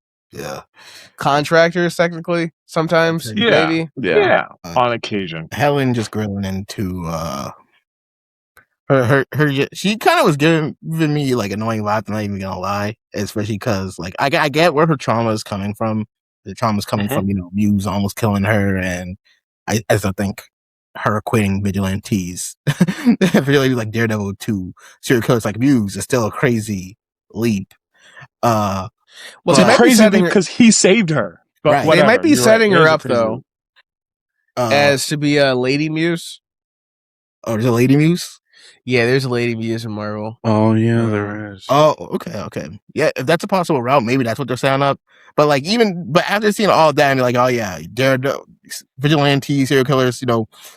contractors technically. Sometimes maybe Yeah. On occasion. Helen just grilling into her she kind of was giving me like annoying vibes. I'm not even gonna lie, especially because like I get where her trauma is coming from. The trauma is coming from Muse almost killing her, and I think her equating vigilantes, particularly like Daredevil to serial killers like Muse, is still a crazy leap. Well, it's crazy because he saved her. But right. They might be setting her up though leap. as to be a Lady Muse. Oh, there's a Lady Muse. Yeah, there's a Lady Muse in Marvel. Oh yeah, there is. Oh, okay. Yeah, if that's a possible route, maybe that's what they're setting up. But like but after seeing all that, and you're like, oh yeah, they're vigilante serial killers,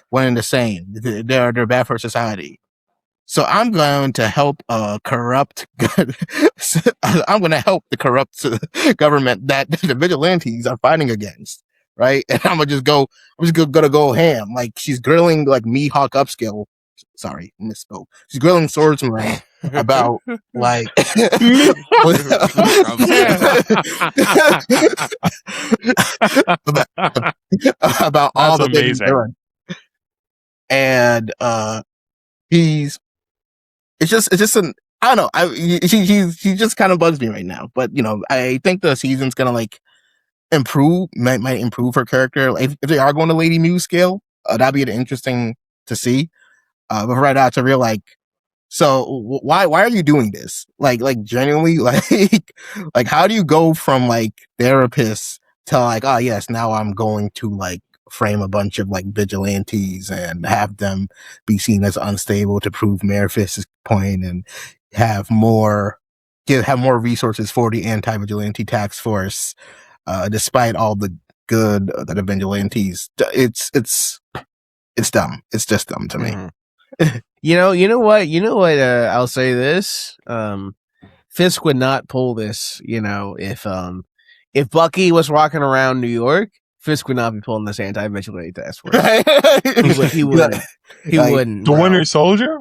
one and the same. They're bad for society. So I'm going to help corrupt. I'm going to help the corrupt government that the vigilantes are fighting against, right? And I'm just gonna go ham. Like she's grilling like Mihawk upscale. Sorry, misspoke. She's grilling swordsman about like about all the things he's doing. And it's just an I don't know. He just kind of bugs me right now. But I think the season's gonna like might improve her character. Like, if they are going to Lady Muse scale, that'd be interesting to see. But right now, it's a real like. So why are you doing this? Like genuinely, like how do you go from like therapist to like, oh yes, now I'm going to like frame a bunch of like vigilantes and have them be seen as unstable to prove Mayor Fisk's point, and have more resources for the anti-vigilante task force, despite all the good that the vigilantes. It's dumb. It's just dumb to me. You know what? I'll say this. Fisk would not pull this. If Bucky was walking around New York, Fisk would not be pulling this anti-vigilante task force. He wouldn't. He wouldn't. The Winter Soldier?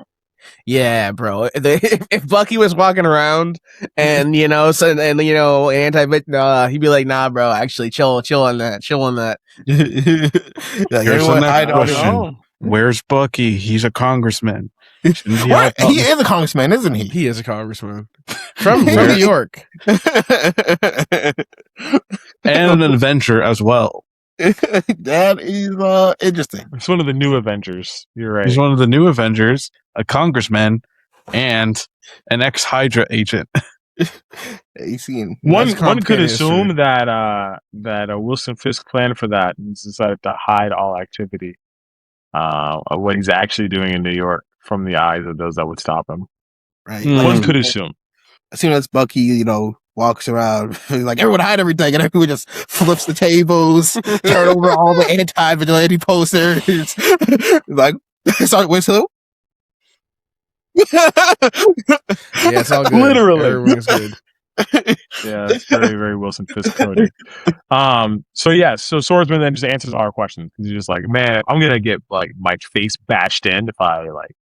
Yeah, bro. If Bucky was walking around and anti-vig, he'd be like, "Nah, bro. Actually, chill on that." Like, here's the next question. Where's Bucky? He's a congressman. He is a congressman, isn't he? He is a congressman from New York, and an Avenger as well. That is interesting. It's one of the new Avengers. You're right. He's one of the new Avengers, a congressman, and an ex-Hydra agent. One could assume that Wilson Fisk planned for that and decided to hide all activity of what he's actually doing in New York from the eyes of those that would stop him. Right. One could assume. As soon as Bucky, walks around, he's like, everyone hide everything, and everyone just flips the tables, turn over all the anti-vigilante posters. Like, sorry, where's who? Yeah, it's all good. Literally. Everyone's good. Yeah, it's very, very Wilson Fisk coding. So Swordsman then just answers our questions. He's just like, man, I'm gonna get like my face bashed in if I like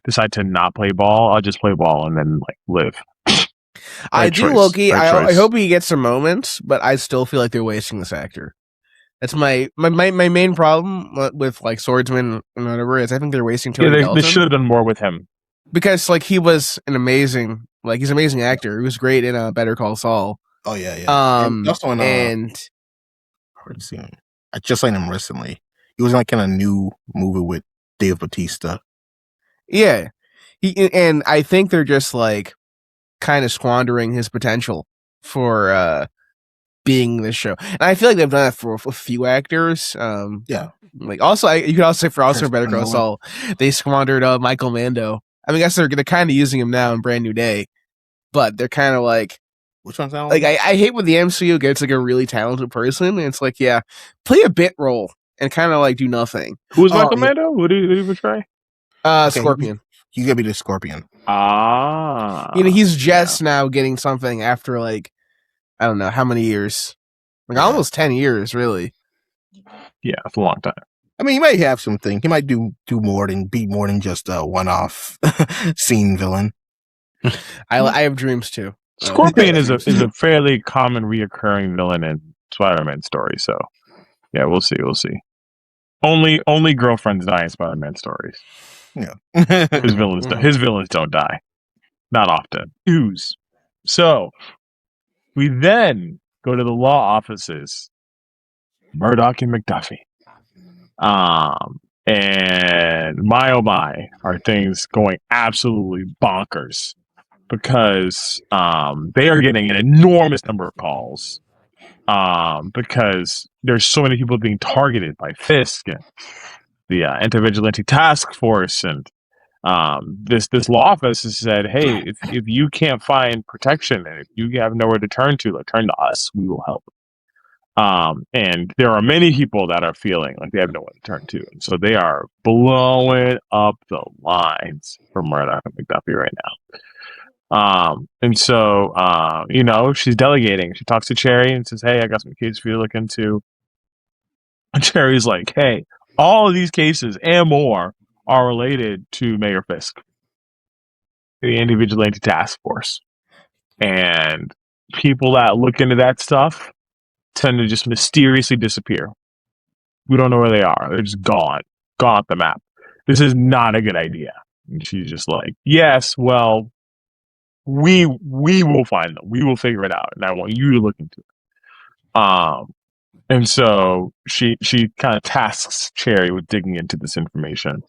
decide to not play ball. I'll just play ball and then like live. I do, Loki. I hope he gets some moments, but I still feel like they're wasting this actor. That's my main problem with like Swordsman and whatever is I think they're wasting too much. They should have done more with him because like he's an amazing actor. He was great in Better Call Saul. Oh yeah. And also in I just seen him recently. He was like in a new movie with Dave Bautista. Yeah, and I think they're just like kind of squandering his potential for being this show. And I feel like they've done that for a few actors. Yeah. Like also, you could also say for Better Call Saul, they squandered Michael Mando I mean, I guess they're kind of using him now in Brand New Day, but they're kind of like, which one's that? Like, I hate when the MCU gets like a really talented person, and it's like, yeah, play a bit role and kind of like do nothing. Who's Michael Mando? Who do you portray? Scorpion. He's gonna be the Scorpion. He's just now getting something after like, I don't know how many years, like almost 10 years, really. Yeah, it's a long time. I mean, he might have something. He might be more than just a one-off scene villain. I have dreams too. Scorpion is a fairly common reoccurring villain in Spider-Man stories. So yeah, we'll see. Only girlfriends die in Spider-Man stories. Yeah, his villains don't die, not often. So we then go to the law offices, Murdoch and McDuffie. And my oh my, are things going absolutely bonkers because they are getting an enormous number of calls because there's so many people being targeted by Fisk and the anti-vigilante task force, and this law office has said, hey, if you can't find protection and if you have nowhere to turn to, like, turn to us, we will help. And there are many people that are feeling like they have nowhere to turn to, and so they are blowing up the lines for Murdoch and McDuffie right now. And so she's delegating. She talks to Cherry and says, hey, I got some cases for you to look into. And Cherry's like, hey, all of these cases and more are related to Mayor Fisk, the anti-vigilante task force, and people that look into that stuff tend to just mysteriously disappear. We don't know where they are. They're just gone off the map. This is not a good idea. And she's just like, yes, well, we will find them. We will figure it out, and I want you to look into it. And so she kind of tasks Cherry with digging into this information.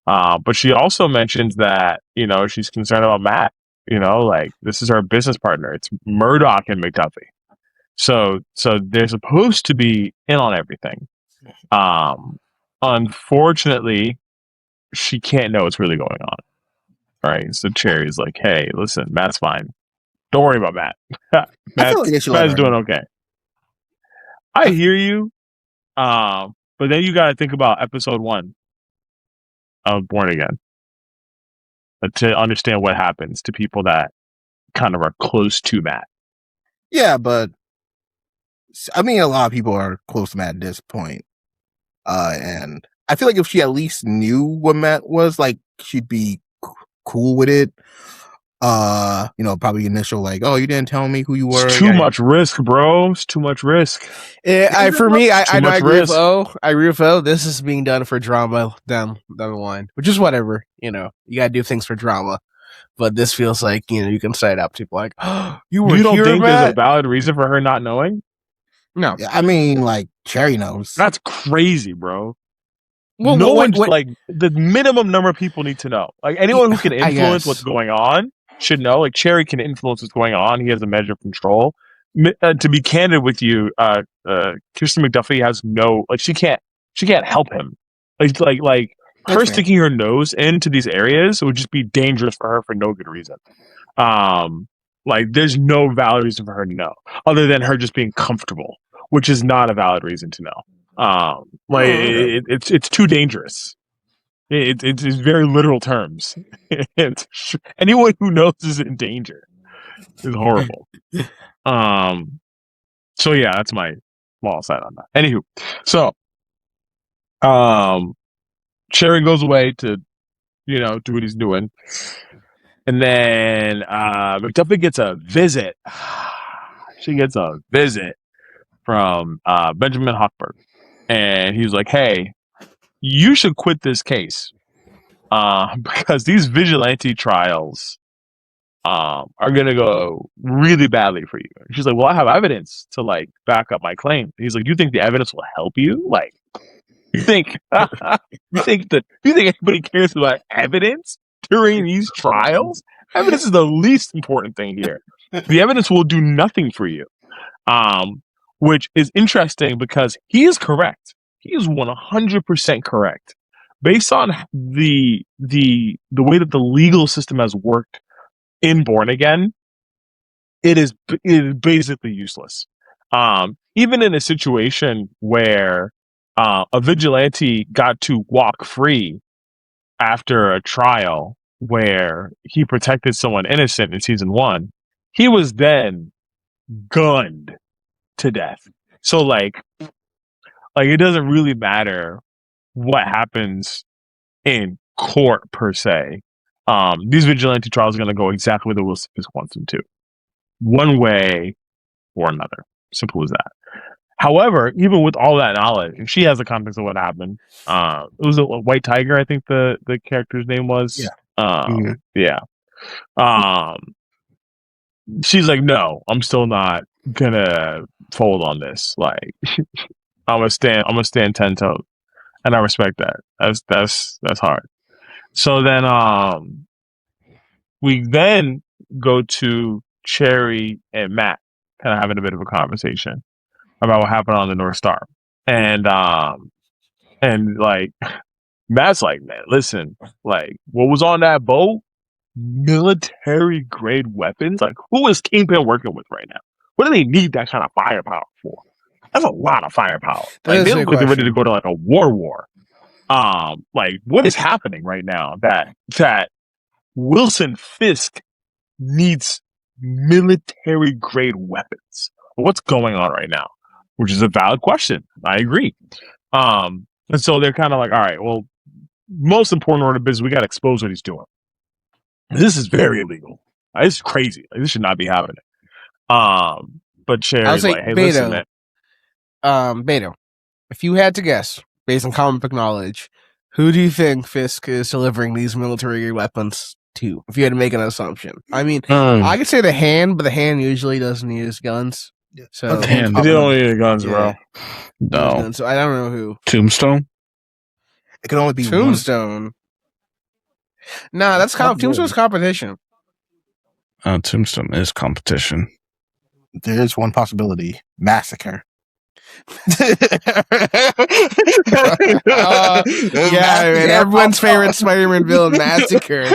But she also mentions that, she's concerned about Matt. Like, this is her business partner. It's Murdoch and McDuffie. So they're supposed to be in on everything. Unfortunately, she can't know what's really going on. All right. So Cherry's like, hey, listen, Matt's fine. Don't worry about Matt. Matt's doing okay. I hear you. But then you got to think about episode 1 of Born Again to understand what happens to people that kind of are close to Matt. Yeah, but I mean, a lot of people are close to Matt at this point. And I feel like if she at least knew what Matt was, like, she'd be cool with it. Probably initial, like, oh, you didn't tell me who you were. It's too much risk, bro. It's too much risk. I agree with O. This is being done for drama down the line, which is whatever. You gotta do things for drama. But this feels like, you can set up people like, oh, you don't think Matt? There's a valid reason for her not knowing? No. Yeah, I mean, like, Cherry knows. That's crazy, bro. Well, no one, like, the minimum number of people need to know. Like, anyone who can influence what's going on should know. Like, Cherry can influence what's going on. He has a measure of control. To be candid with you, Kirsten McDuffie has no, like, she can't help him. Like her sticking her nose into these areas would just be dangerous for her for no good reason. Like, there's no valid reason for her to know, other than her just being comfortable, which is not a valid reason to know. It's too dangerous. It's very literal terms. Anyone who knows is in danger. It's horrible. So yeah, that's my small side on that. Anywho, so Cherry goes away to, do what he's doing. And then McDuffie gets a visit. She gets a visit from Benjamin Hochberg. And he's like, hey, you should quit this case because these vigilante trials are going to go really badly for you. And she's like, well, I have evidence to, like, back up my claim. And he's like, you think the evidence will help you? Like, you think anybody cares about evidence during these trials? Evidence is the least important thing here. The evidence will do nothing for you. Which is interesting because he is correct. He is 100% correct. based on the way that the legal system has worked in Born Again, it is basically useless. Even in a situation where a vigilante got to walk free after a trial where he protected someone innocent in season 1, he was then gunned to death. So like it doesn't really matter what happens in court per se. These vigilante trials are going to go exactly the way Will Smith wants them to, one way or another. Simple as that. However, even with all that knowledge, and she has the context of what happened. It was a White Tiger, I think the character's name was. Yeah. She's like, no, I'm still not gonna fold on this. Like, I'm gonna stand 10 toes, and I respect that. That's hard. So then, we then go to Cherry and Matt, kind of having a bit of a conversation about what happened on the North Star, and like Matt's like, man, listen, like what was on that boat? Military grade weapons. Like, who is Kingpin working with right now? What do they need that kind of firepower for? That's a lot of firepower. Like, they look like they're ready to go to like a war. Like, what is happening right now that Wilson Fisk needs military grade weapons? What's going on right now? Which is a valid question. I agree. And so they're kind of like, all right, well, most important order of business, we got to expose what he's doing. This is very illegal. This is crazy. Like, this should not be happening. But Cherry's like, hey, listen, man. Beto, if you had to guess, based on comic book knowledge, who do you think Fisk is delivering these military weapons to? If you had to make an assumption. I mean, I could say the Hand, but the Hand usually doesn't use guns. So the Hand, they don't use guns, bro. No. So I don't know who. Tombstone? It could only be Tombstone. Nah, that's Tombstone's competition. Tombstone is competition. There's one possibility. Massacre. Yeah, man, everyone's favorite Spider-Man villain, Massacre.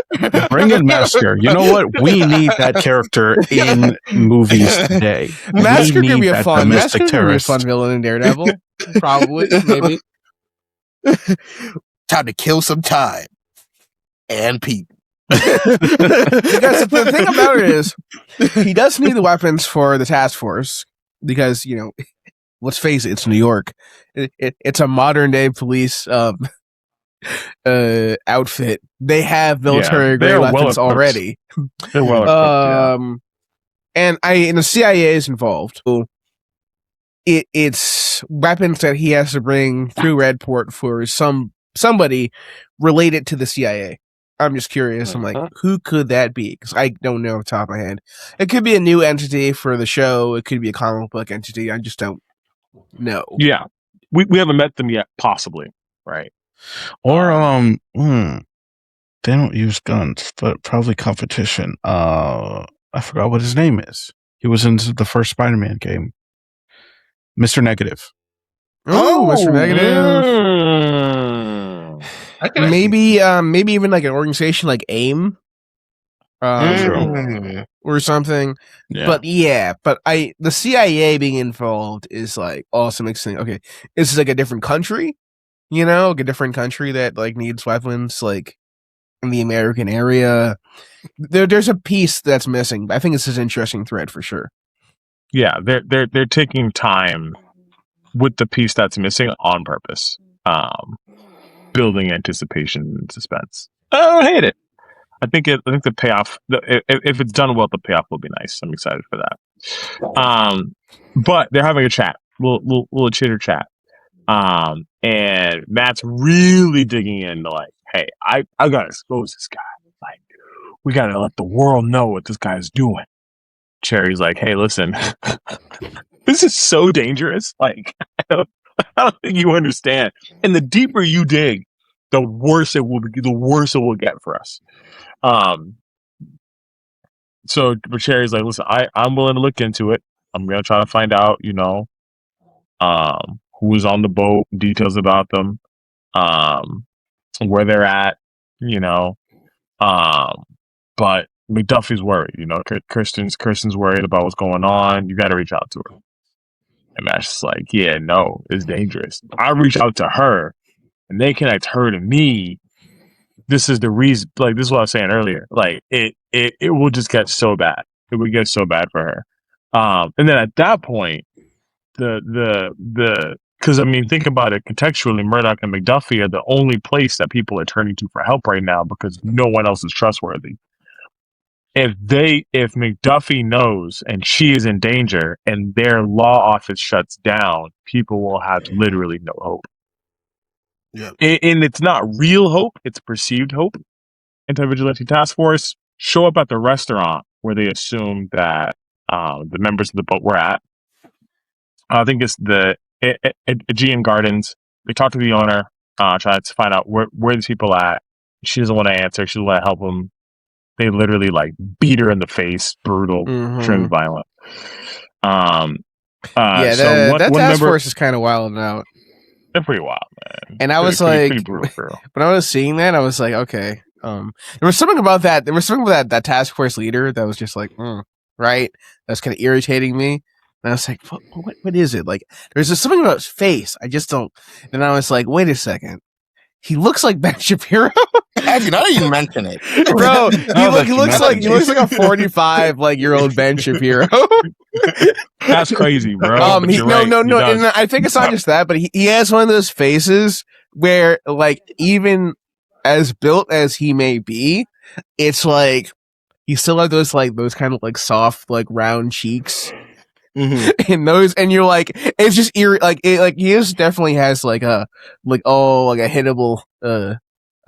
Bring in Massacre. You know what? We need that character in movies today. Massacre could be a fun villain in Daredevil. Probably, maybe. Time to kill some time and people. Because the thing about it is, he does need the weapons for the task force. Because, you know, let's face it, it's New York. It's a modern day police outfit. They have military grade weapons already. They're well equipped, and the CIA is involved. So it's weapons that he has to bring through Redport for somebody related to the CIA. I'm just curious. I'm like, who could that be? Because I don't know off the top of my head. It could be a new entity for the show. It could be a comic book entity. I just don't know. Yeah. We haven't met them yet, possibly. Right. Or, they don't use guns, but probably competition. I forgot what his name is. He was in the first Spider-Man game. Mr. Negative. Oh, Mr. Negative. Maybe even like an organization like AIM, or something. Yeah. But the CIA being involved is like also makes things okay. This is like a different country, you know, like a different country that like needs weapons, like in the American area. There's a piece that's missing. I think this is an interesting thread for sure. Yeah, they're taking time with the piece that's missing on purpose. Building anticipation and suspense. I don't hate it. I think the payoff, if it's done well, the payoff will be nice. I'm excited for that. But they're having a chat, little chitter chat. And Matt's really digging into like, hey, I gotta expose this guy. Like, we gotta let the world know what this guy's doing. Cherry's like, hey, listen, this is so dangerous. Like, I don't think you understand. And the deeper you dig, the worse it will be. The worse it will get for us. So Cherry's like, listen, I'm willing to look into it. I'm gonna try to find out, you know, who was on the boat, details about them. where they're at, you know. But McDuffie's worried, you know. Kirsten's worried about what's going on. You got to reach out to her. And Matt's just like, yeah, no, it's dangerous. I reach out to her, and they connect her to me. This is the reason. Like, this is what I was saying earlier. Like, it will just get so bad. It would get so bad for her. And then at that point, because I mean, think about it contextually. Murdoch and McDuffie are the only place that people are turning to for help right now because no one else is trustworthy. If McDuffie knows and she is in danger and their law office shuts down, people will have literally no hope. Yeah. And it's not real hope; it's perceived hope. Anti-vigilante task force show up at the restaurant where they assume that the members of the boat were at. I think it's the Aegean Gardens. They talk to the owner, try to find out where these people at. She doesn't want to answer. She doesn't want to help them. They literally like beat her in the face, brutal, extremely violent. That task force is kind of wilding out. They're pretty wild, man. And I was like, pretty brutal, girl. When I was seeing that, I was like, okay. There was something about that. There was something about that task force leader that was just like, right. That was kind of irritating me. And I was like, what is it? Like, there's just something about his face. I just don't. And I was like, wait a second. He looks like Ben Shapiro. Actually, now that you mention it, bro, he looks like a 45 year old Ben Shapiro. That's crazy, bro. No. And I think it's not just that, but he has one of those faces where, like, even as built as he may be, it's like he still have those kind of like soft, like round cheeks. Mm-hmm. And you're like, it's just eerie. He definitely has a hittable, a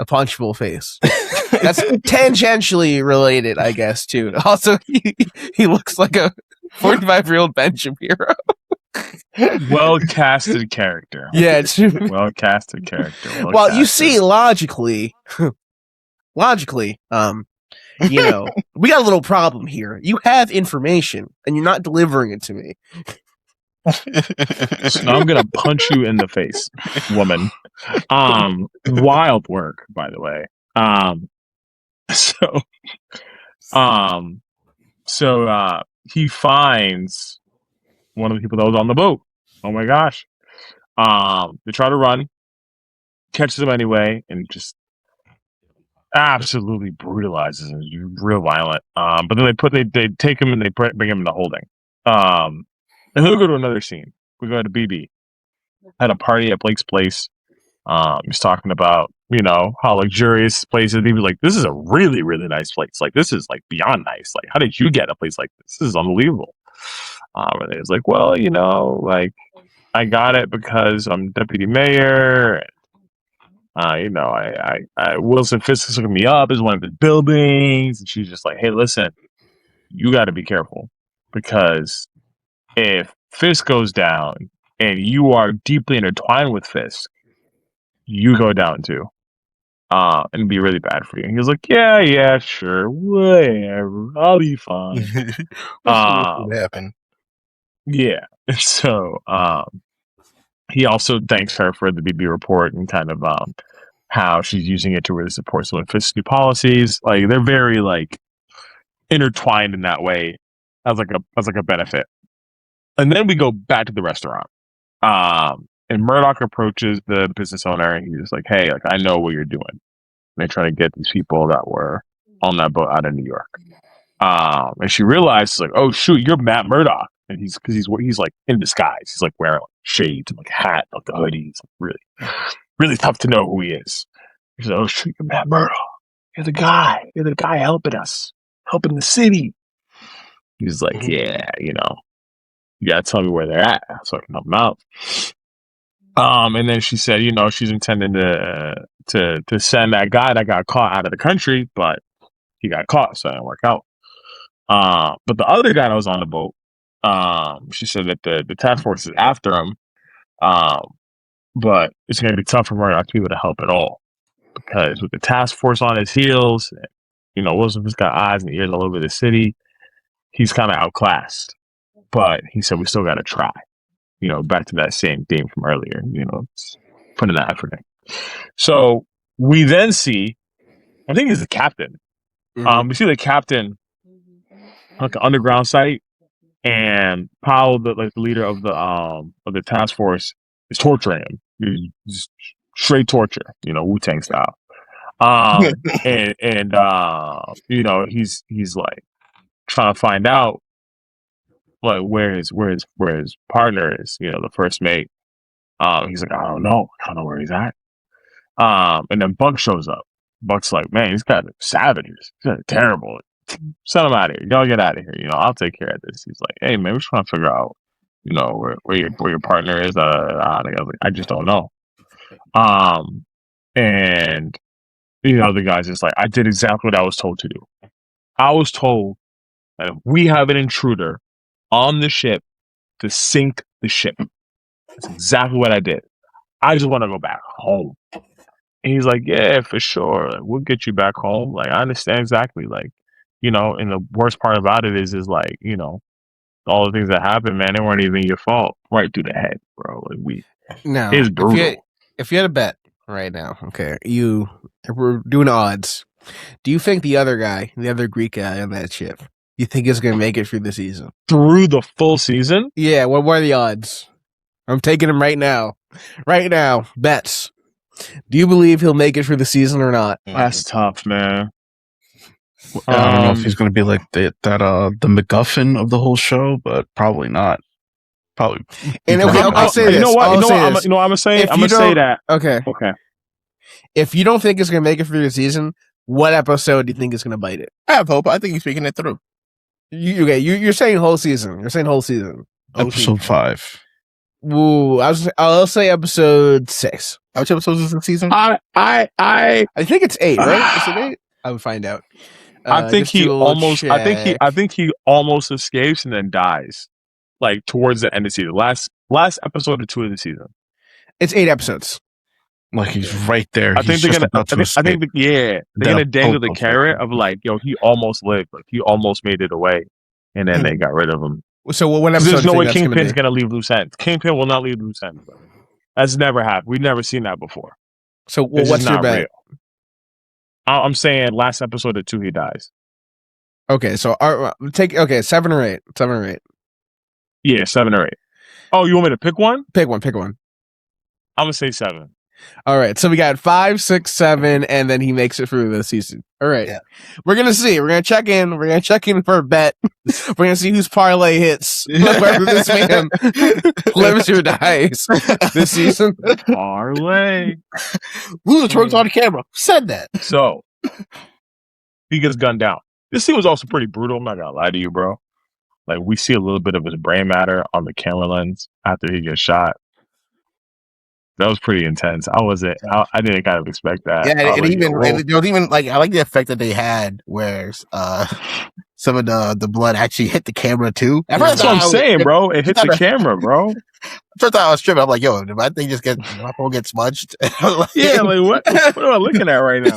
punchable face. That's tangentially related, I guess, too. Also, he looks like a 45-year-old Ben Shapiro. Well casted character. Yeah, it's well casted character. Well, you see, logically, you know, we got a little problem here. You have information, and you're not delivering it to me. So now I'm gonna punch you in the face, woman. Wild work, by the way. So he finds one of the people that was on the boat. Oh my gosh. They try to run, catches him anyway, and just absolutely brutalizes him. He's real violent. But then they take him and they bring him into holding. And then we go to another scene. We go to BB at a party at Blake's place. He's talking about, you know, how luxurious place is. He was like, this is a really, really nice place. Like, this is like beyond nice. Like, how did you get a place like this? This is unbelievable. And he was like, well, you know, like, I got it because I'm deputy mayor. You know, Wilson Fisk is looking me up as one of his buildings. And she's just like, hey, listen, you got to be careful because if Fisk goes down and you are deeply intertwined with Fisk, you go down too. And it'd be really bad for you. He was like, yeah, sure, whatever. I'll be fine. What happened? Yeah. So, he also thanks her for the BB report and kind of how she's using it to really support some of Fisk's new policies. Like, they're very like intertwined in that way as like a benefit. And then we go back to the restaurant. And Murdoch approaches the business owner and he's like, hey, like, I know what you're doing. And they're trying to get these people that were on that boat out of New York. And she realizes, like, oh shoot, you're Matt Murdoch. And he's like in disguise. He's like wearing like shades and like a hat, like a hoodie. It's like really tough to know who he is. He's like, oh shoot, you're Matt Murdoch. You're the guy helping us, helping the city. He's like, yeah, you know, you gotta tell me where they're at so I can help them out. And then she said, you know, she's intending to send that guy that got caught out of the country, but he got caught, so it didn't work out. But the other guy that was on the boat, she said that the task force is after him, but it's going to be tough for Murdoch to be able to help at all because with the task force on his heels, you know, Wilson's got eyes and ears all over the city. He's kind of outclassed, but he said we still got to try. You know, back to that same theme from earlier. You know, putting that effort in. So We then see, I think he's the captain. Mhm. We see the captain like an underground site, and Powell, the leader of the task force, is torturing him. He's straight torture, Wu-Tang style. And he's like trying to find out like where his partner is, the first mate. He's like, I don't know where he's at. And then Buck shows up. Buck's like, man, these guys are savages. These guys are terrible. Send him out of here. Y'all get out of here. I'll take care of this. He's like, hey man, we're trying to figure out, where your partner is. I just don't know. And the guy's just like, I did exactly what I was told to do. I was told that if we have an intruder on the ship, to sink the ship. That's exactly what I did. I just want to go back home. And he's like, yeah, for sure. Like, we'll get you back home. Like, I understand exactly. Like, and the worst part about it is like, all the things that happened, man, they weren't even your fault. Right through the head, bro. Like, Now, it's brutal. If you had a bet right now, okay, if we're doing odds, do you think the other guy, the other Greek guy on that ship, you think is going to make it through the season? Through the full season? Yeah, what are the odds? I'm taking him right now. Right now, bets. Do you believe he'll make it through the season or not? That's tough, man. I don't know if he's going to be like the MacGuffin of the whole show, but probably not. Probably. And okay, I'll say this. You know what? I'm going to say that. Okay. Okay. If you don't think it's going to make it through the season, what episode do you think is going to bite it? I have hope. I think he's speaking it through. You're saying whole season. You're saying whole season. Episode 5. Ooh, I'll say episode 6. How much episodes is the season? I think it's 8, right? Is it 8? I would find out. I think he almost. I think he almost escapes and then dies, like towards the end of the season. Last episode or 2 of the season. It's 8 episodes. Like he's right there. I think they're gonna. They're gonna dangle the carrot of like, yo, he almost lived. Like he almost made it away, and then they got rid of him. So what episode? There's no way Kingpin's gonna leave loose ends. Kingpin will not leave loose ends. That's never happened. We've never seen that before. So what's your bet? Real. I'm saying last episode or 2 he dies. Okay, so 7 or 8. 7 or 8. Yeah, 7 or 8. Oh, you want me to pick one? Pick one. I'm gonna say 7. All right, so we got 5, 6, 7, and then he makes it through the season. All right, yeah. We're gonna see. We're gonna check in. We're gonna check in for a bet. We're gonna see whose parlay hits. Whether this man lives or dies this season. Parlay. Loser twerks on the camera. Said that. So he gets gunned down. This scene was also pretty brutal. I'm not gonna lie to you, bro. Like we see a little bit of his brain matter on the camera lens after he gets shot. That was pretty intense. I didn't kind of expect that. Yeah, and there was even like I like the effect that they had where some of the blood actually hit the camera too. That's what I'm saying, bro. It hit the camera, bro. First time I was tripping, I'm like, yo, did my thing just my phone get smudged? Yeah, like what am I looking at right now?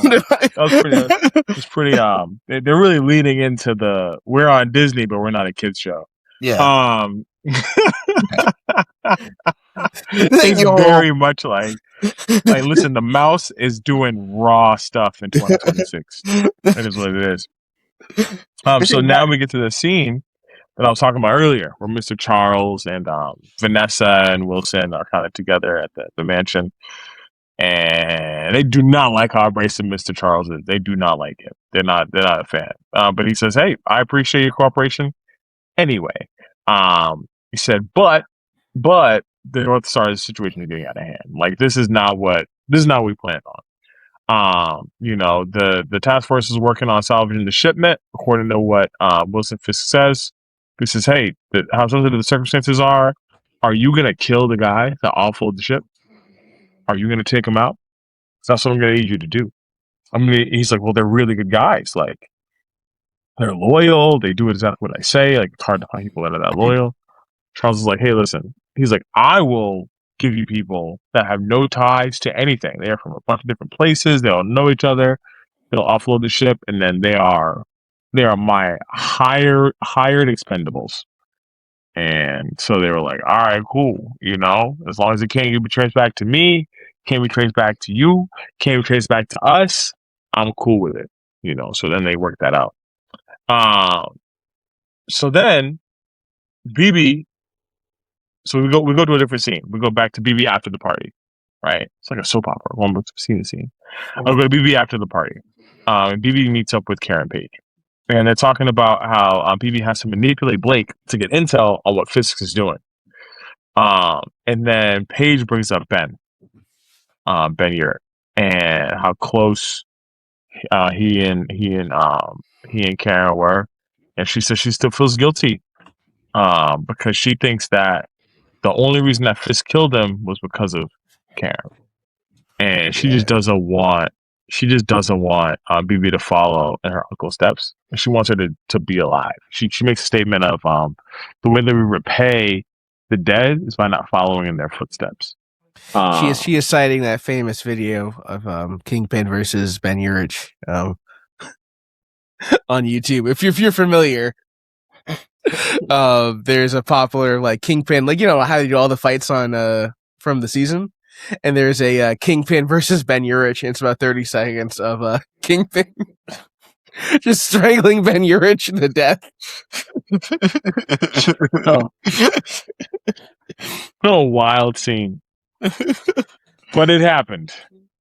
It's pretty. They're really leaning into we're on Disney, but we're not a kids show. Yeah. It's very much like listen, the mouse is doing raw stuff in 2026. That is what it is. So now we get to the scene that I was talking about earlier, where Mr. Charles and Vanessa and Wilson are kind of together at the mansion, and they do not like how abrasive Mr. Charles is. They do not like him. They're not a fan. But he says, "Hey, I appreciate your cooperation." Anyway, he said, but the North Star situation is getting out of hand. Like this is not what we planned on. The task force is working on salvaging the shipment, according to what Wilson Fisk says. He says, "Hey, how sensitive the circumstances are you gonna kill the guy that offloaded the ship? Are you gonna take him out? That's what I'm gonna need you to do." I mean, he's like, "Well, they're really good guys. Like, they're loyal. They do exactly what I say. Like, it's hard to find people that are that loyal." Charles is like, "Hey, listen." He's like, "I will give you people that have no ties to anything. They are from a bunch of different places. They all know each other. They'll offload the ship, and then they are my hired expendables." And so they were like, "All right, cool. As long as it can't be traced back to me, Can we trace back to you? Can we trace back to us? I'm cool with it. So then they work that out. So then BB, so we go to a different scene. We go back to BB after the party, right? It's like a soap opera, one scene to scene. I'll go to BB after the party. And BB meets up with Karen Page. And they're talking about how BB has to manipulate Blake to get intel on what Fisk is doing. And then Page brings up Ben Urich, and how close he and Karen were, and she says she still feels guilty because she thinks that the only reason that Fisk killed him was because of Karen, and she just doesn't want BB to follow in her uncle's steps, and she wants her to be alive. She makes a statement of the way that we repay the dead is by not following in their footsteps. She is citing that famous video of Kingpin versus Ben Urich on YouTube. If you're familiar, there's a popular Kingpin, how they do all the fights on from the season, and there's a Kingpin versus Ben Urich, and it's about 30 seconds of Kingpin just strangling Ben Urich to death. A wild scene. But it happened.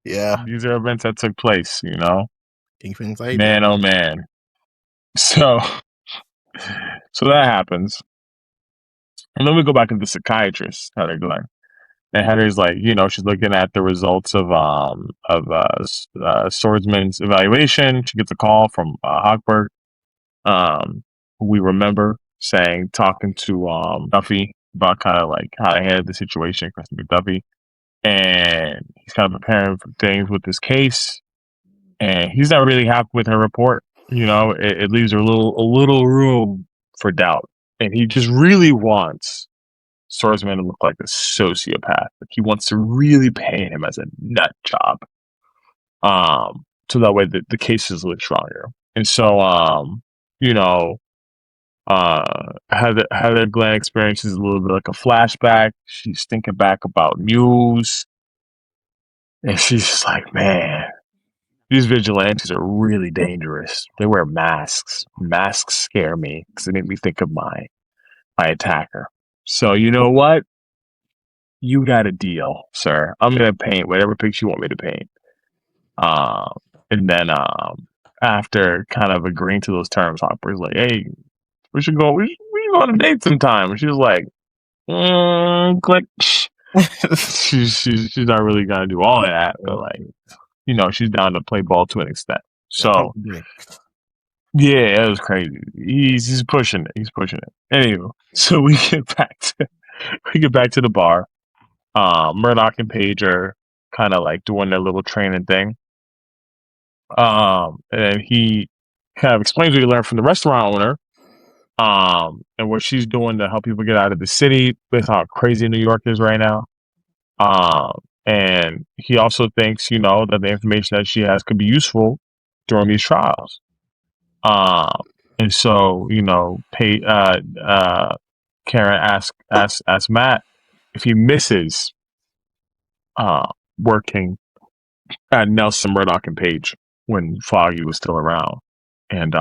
Yeah. These are events that took place, Kingpin's man, oh man. So that happens. And then we go back into the psychiatrist, Heather Glenn. And Heather's she's looking at the results of Swordsman's evaluation. She gets a call from Hochberg, who we remember talking to Duffy about kind of how to handle the situation, Chris McDuffie. And he's kind of preparing for things with this case, and he's not really happy with her report. It leaves her a little room for doubt, and he just really wants Swordsman to look like a sociopath. He wants to really paint him as a nut job, so that way the case is a little stronger. And so, Heather Glenn experiences a little bit like a flashback. She's thinking back about Muse, and she's just like, man, these vigilantes are really dangerous. They wear masks. Masks scare me because they make me think of my attacker. So you know what? You got a deal, sir. I'm gonna paint whatever picture you want me to paint. And then after kind of agreeing to those terms, Hopper's like, hey, we should go on a date sometime. And she was like, click. she's not really gonna do all of that, but she's down to play ball to an extent. So yeah, it was crazy. He's pushing it. Anyway, so we get back to the bar. Murdoch and Paige are kind of doing their little training thing. And he kind of explains what he learned from the restaurant owner. And what she's doing to help people get out of the city with how crazy New York is right now. And he also thinks, that the information that she has could be useful during these trials. And so, Karen asks Matt if he misses working at Nelson, Murdoch, and Page when Foggy was still around. And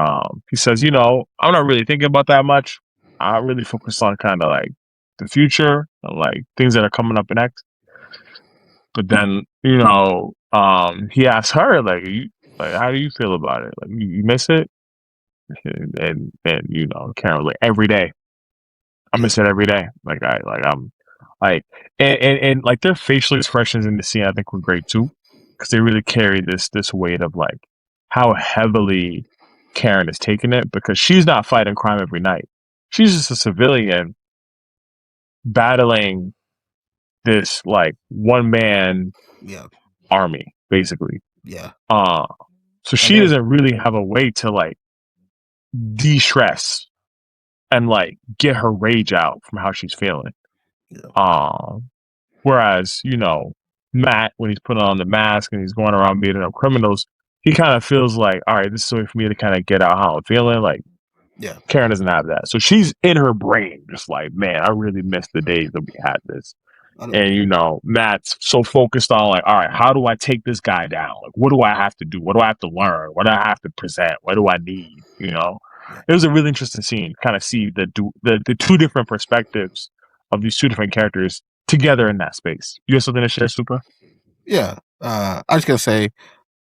he says, I'm not really thinking about that much. I really focus on kind of the future, and things that are coming up next. But then, he asks her, how do you feel about it? You miss it? And Karen was like, every day. I miss it every day. And their facial expressions in the scene, I think, were great too, because they really carry this weight of how heavily Karen is taking it, because she's not fighting crime every night. She's just a civilian battling this one man army, basically. Yeah. So she doesn't really have a way to de-stress and get her rage out from how she's feeling. Yeah. Whereas, Matt, when he's putting on the mask and he's going around beating up criminals, he kind of feels all right, this is a way for me to kind of get out how I'm feeling. Karen doesn't have that. So she's in her brain, just man, I really miss the days that we had this. And Matt's so focused on like, all right, how do I take this guy down? Like, what do I have to do? What do I have to learn? What do I have to present? What do I need? It was a really interesting scene. Kind of see the two different perspectives of these two different characters together in that space. You have something to share, Super? Yeah. I was gonna say,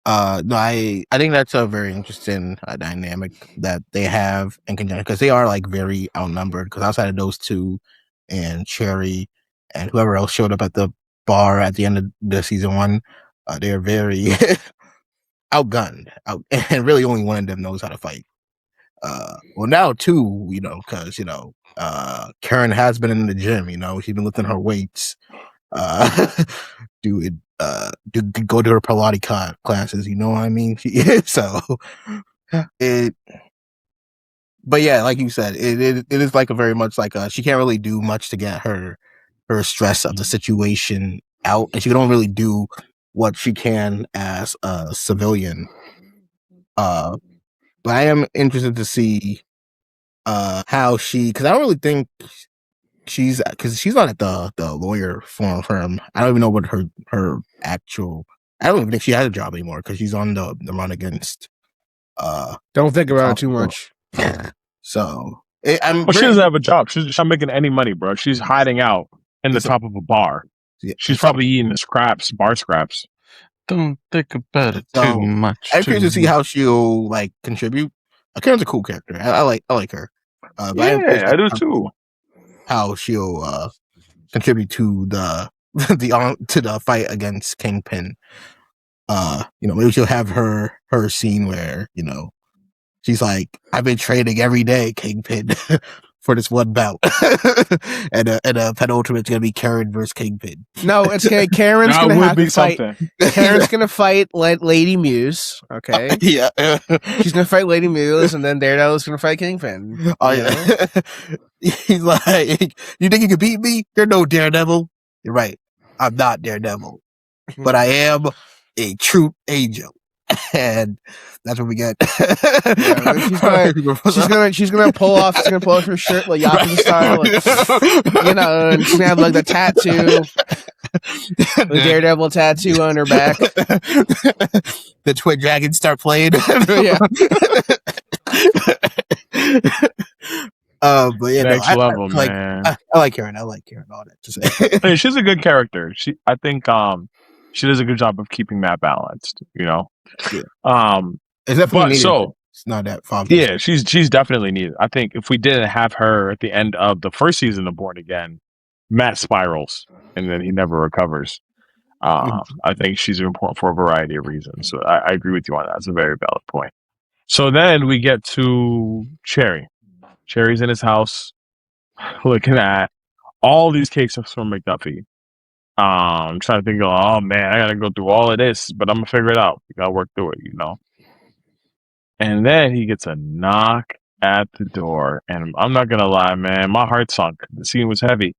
no, I think that's a very interesting dynamic that they have in conjunction, because they are like very outnumbered. Because outside of those two and Cherry and whoever else showed up at the bar at the end of the season 1, they're very outgunned, and really only one of them knows how to fight. Well, now too, because Karen has been in the gym. She's been lifting her weights. Do go to her Pilates classes. You know what I mean? So it. But yeah, like you said, it is like a very much like she can't really do much to get her stress of the situation out, and she don't really do what she can as a civilian. But I am interested to see how because I don't really think because she's not at the lawyer firm. I don't even know what her actual. I don't even think she has a job anymore because she's on the run against. Don't think about it too much. So she doesn't have a job. She's not making any money, bro. She's hiding out in the top of a bar. Yeah, she's probably eating the bar scraps. Don't think about it too much. I'm curious to see how she'll like contribute. Karen's a cool character. I like her. I do too. How she'll contribute to the fight against Kingpin. Maybe she'll have her scene where she's like, I've been training every day, Kingpin, for this one bout, and a penultimate gonna be Karen versus Kingpin. No, it's Karen's gonna have to fight. Karen's gonna fight Lady Muse. Okay, yeah, she's gonna fight Lady Muse, and then Daredevil's gonna fight Kingpin. Oh yeah, he's like, you think you can beat me? You're no Daredevil. You're right. I'm not Daredevil, but I am a true angel. And that's what we get. She's gonna pull off her shirt like Yakuza style, and she's gonna have like the tattoo, the Daredevil tattoo on her back. The twin dragons start playing. Yeah. But yeah, next level, man. I like Karen. All that to say. I mean, she's a good character. I think she does a good job of keeping that balanced. Yeah. It's definitely needed. It's not that foggy. Yeah, she's definitely needed. I think if we didn't have her at the end of the first season of Born Again, Matt spirals and then he never recovers. I think she's important for a variety of reasons. So I agree with you on that. That's a very valid point. So then we get to Cherry. Cherry's in his house looking at all these cases from McDuffie. I'm trying to think, oh man, I gotta go through all of this, but I'm gonna figure it out. We gotta work through it, And then he gets a knock at the door, and I'm not gonna lie, man, my heart sunk. The scene was heavy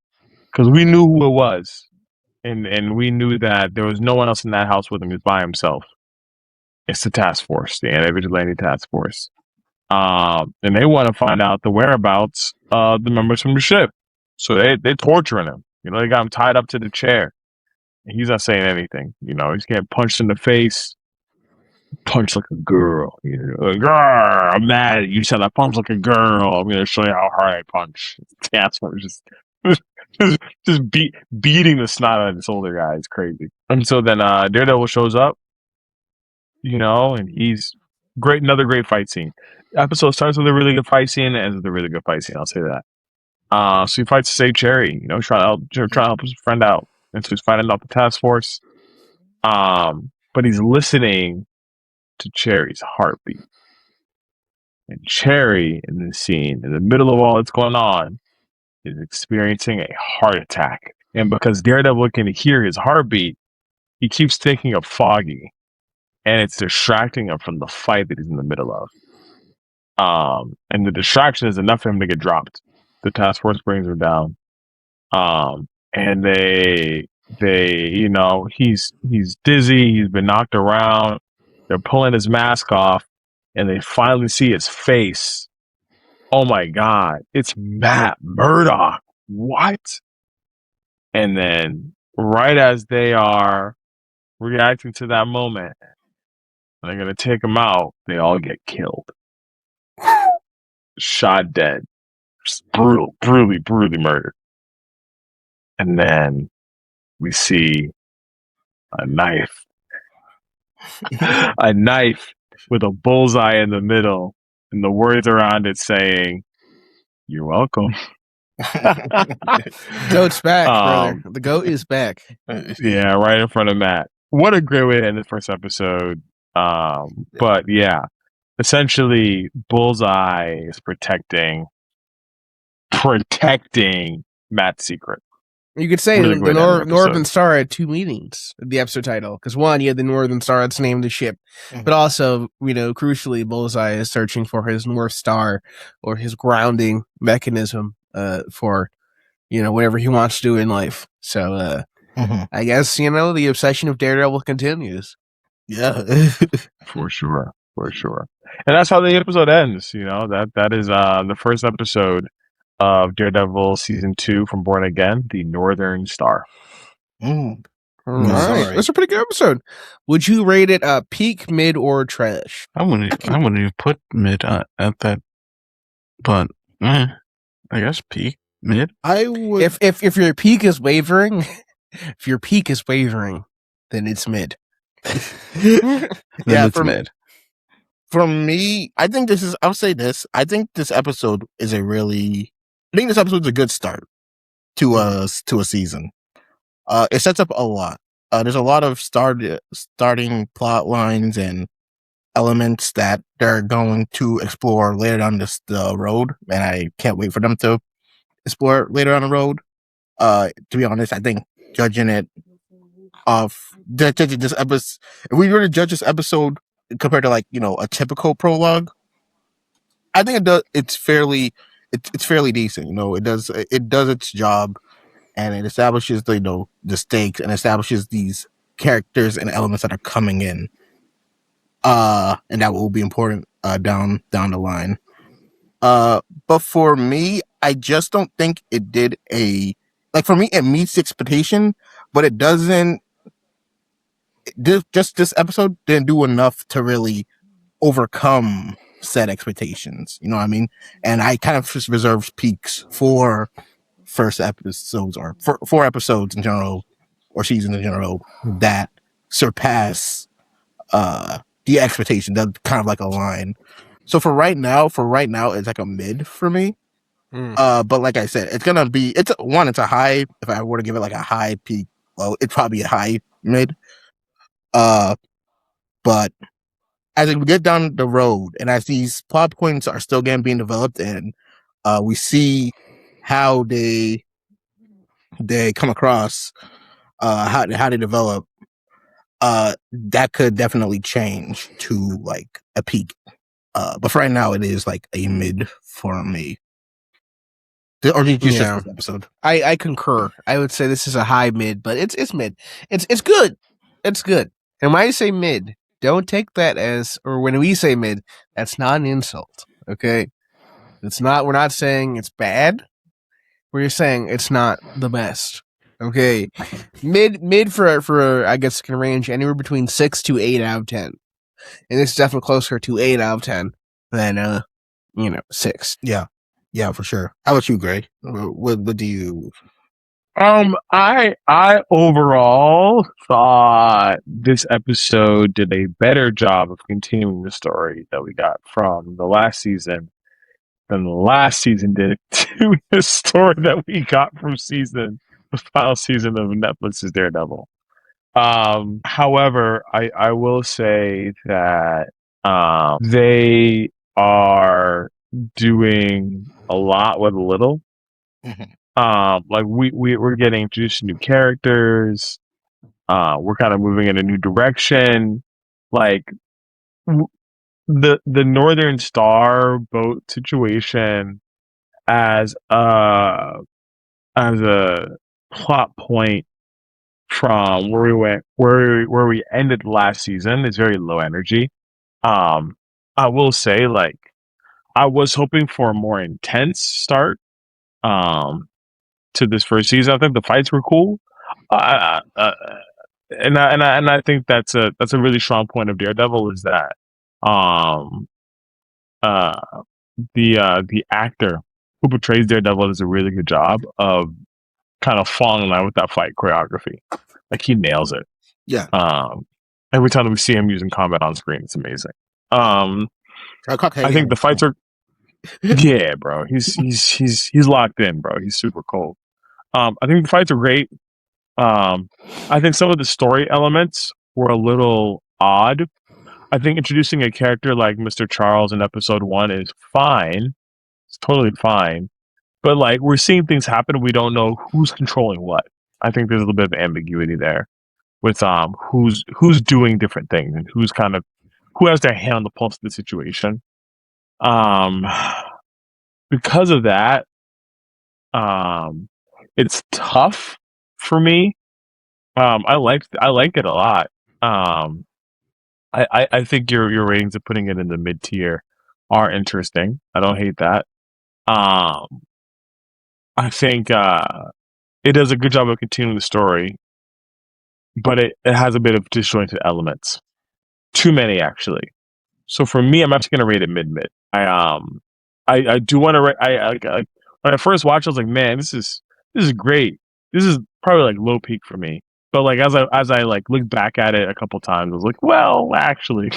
because we knew who it was, and we knew that there was no one else in that house with him. He's by himself. It's the task force, the anti-vigilante task force, and they want to find out the whereabouts of the members from the ship. So they're torturing him. They got him tied up to the chair. And he's not saying anything. He's getting punched in the face. Punch like a girl. Like, I'm mad. You said I punch like a girl. I'm going to show you how hard I punch. That's what just beating the snot out of this older guy. It's crazy. And so then Daredevil shows up, and he's great. Another great fight scene. The episode starts with a really good fight scene and ends with a really good fight scene. I'll say that. So he fights to save Cherry, trying to help his friend out. And so he's fighting off the task force. But he's listening to Cherry's heartbeat. And Cherry, in this scene, in the middle of all that's going on, is experiencing a heart attack. And because Daredevil can hear his heartbeat, he keeps thinking of Foggy. And it's distracting him from the fight that he's in the middle of. And the distraction is enough for him to get dropped. The task force brings him down. And they he's dizzy, he's been knocked around, they're pulling his mask off, and they finally see his face. Oh my god, it's Matt Murdock. What? And then right as they are reacting to that moment, and they're gonna take them out, they all get killed, shot dead, just brutally murdered. And then we see a knife, a knife with a bullseye in the middle, and the words around it saying, "You're welcome." Goat's back, brother. The goat is back. Yeah, right in front of Matt. What a great way to end the first episode. But yeah, essentially, Bullseye is protecting Matt's secret. You could say Really the great end of the Northern episode. Star had two meanings in the episode title. Because one, you had the Northern Star, that's the name of the ship. But also, crucially, Bullseye is searching for his North Star or his grounding mechanism for, whatever he wants to do in life. So, I guess, the obsession of Daredevil continues. Yeah. For sure. And that's how the episode ends, that is the first episode of Daredevil season 2 from Born Again, the Northern Star. All right, that's a pretty good episode. Would you rate it peak, mid, or trash? I wouldn't even put mid at that, but I guess peak, mid. I would. If your peak is wavering, then it's mid. Then it's mid. For me, I think this is. I'll say this. I think this episode is a good start to a season. It sets up a lot. There's a lot of starting plot lines and elements that they're going to explore later down the road, and I can't wait for them to explore later on the road. To be honest, I think judging this episode, if we were to judge this episode compared to a typical prologue, I think it's fairly decent. It does its job. And it establishes the stakes and establishes these characters and elements that are coming in, and that will be important down the line. But for me, I just don't think it did for me it meets expectation, but it doesn't. Just this episode didn't do enough to really overcome said expectations. You know what I mean? And I kind of just reserved peaks for first episodes or four episodes in general or seasons in general that surpass the expectation. That's kind of like a line. So for right now it's like a mid for me. But like I said, it's a high. If I were to give it like a high peak, well, it'd probably be a high mid. But as we get down the road and as these plot points are still being developed and we see how they come across, how they develop, that could definitely change to like a peak. But for right now, it is like a mid for me. Or did you just this episode? I concur. I would say this is a high mid, but it's mid. It's good. It's good. And when I say mid, don't take that or when we say mid, that's not an insult. Okay, it's not. We're not saying it's bad. We're saying it's not the best. Okay, mid for I guess can range anywhere between 6 to 8 out of 10, and it's definitely closer to 8 out of 10 than 6. Yeah, for sure. How about you, Gray? What do you? I overall thought this episode did a better job of continuing the story that we got from the last season than the last season did to the story that we got from the final season of Netflix's Daredevil. However, I will say that they are doing a lot with a little. Like we're getting introduced to new characters. We're kind of moving in a new direction. Like the Northern Star boat situation as a plot point from where we ended last season is very low energy. I will say, like, I was hoping for a more intense start. to this first season. I think the fights were cool. And I think that's a really strong point of Daredevil is that the actor who portrays Daredevil does a really good job of kind of falling in line with that fight choreography. Like he nails it. Yeah. Every time we see him using combat on screen, it's amazing. I think the fights are yeah, bro. He's locked in, bro. He's super cold. I think the fights are great. I think some of the story elements were a little odd. I think introducing a character like Mr. Charles in episode 1 is fine. It's totally fine. But like we're seeing things happen, we don't know who's controlling what. I think there's a little bit of ambiguity there with who's doing different things and who has their hand on the pulse of the situation. Because of that, it's tough for me. I liked it a lot. I think your ratings of putting it in the mid tier are interesting. I don't hate that. I think it does a good job of continuing the story, but it has a bit of disjointed elements. Too many, actually. So for me, I'm actually going to rate it mid. I do want to. When I first watched, I was like, man, this is great. This is probably like low peak for me. But like as I like looked back at it a couple times, I was like, well, actually,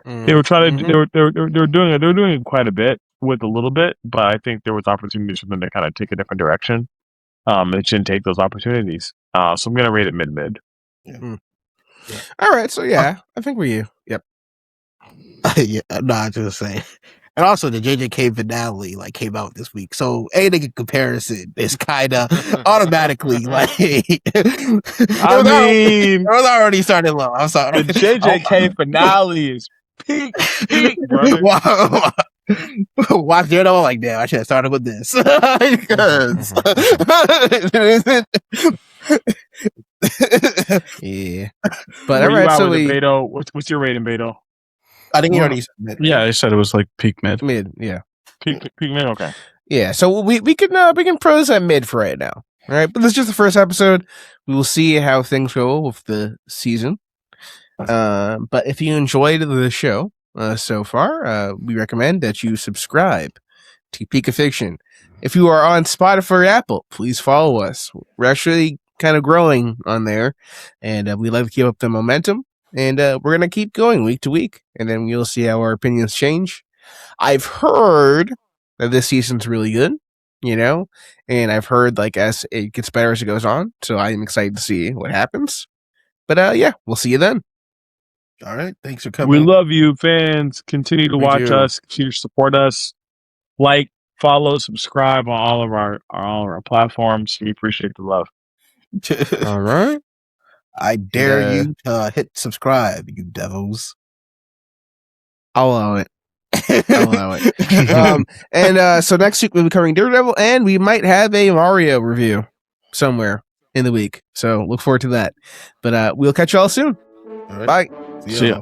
they were trying to they were doing it quite a bit with a little bit, but I think there was opportunities for them to kind of take a different direction. They shouldn't take those opportunities. So I'm gonna rate it mid. Yeah. All right, so yeah, I think we're you. Yep. Yeah, no, I was just saying. And also the JJK finale like came out this week. So anything in comparison is kinda automatically like it was already starting low. I'm sorry. The JJK finale is peak, brother. Watch Daredevil like damn, I should have started with this. Because yeah. But all right, so Beto, what's your rating, Beto? I think you already said mid. Yeah, I said it was like peak mid. Mid, yeah. Peak mid, okay. Yeah, so we can pros at mid for right now. All right, but this is just the first episode. We will see how things go with the season. But if you enjoyed the show so far, we recommend that you subscribe to Peak of Fiction. If you are on Spotify or Apple, please follow us. We're actually kind of growing on there, and we like to keep up the momentum. And we're going to keep going week to week, and then you'll see how our opinions change. I've heard that this season's really good, and I've heard like as it gets better as it goes on, so I'm excited to see what happens. But yeah, we'll see you then. All right, thanks for coming. We love you, fans. Continue to watch us, continue to support us, like, follow, subscribe on all of our platforms. We appreciate the love. All right. I dare you to hit subscribe, you devils. I'll allow it. So next week we'll be covering Daredevil, and we might have a Mario review somewhere in the week. So look forward to that. But we'll catch you all soon. All right. Bye. See ya.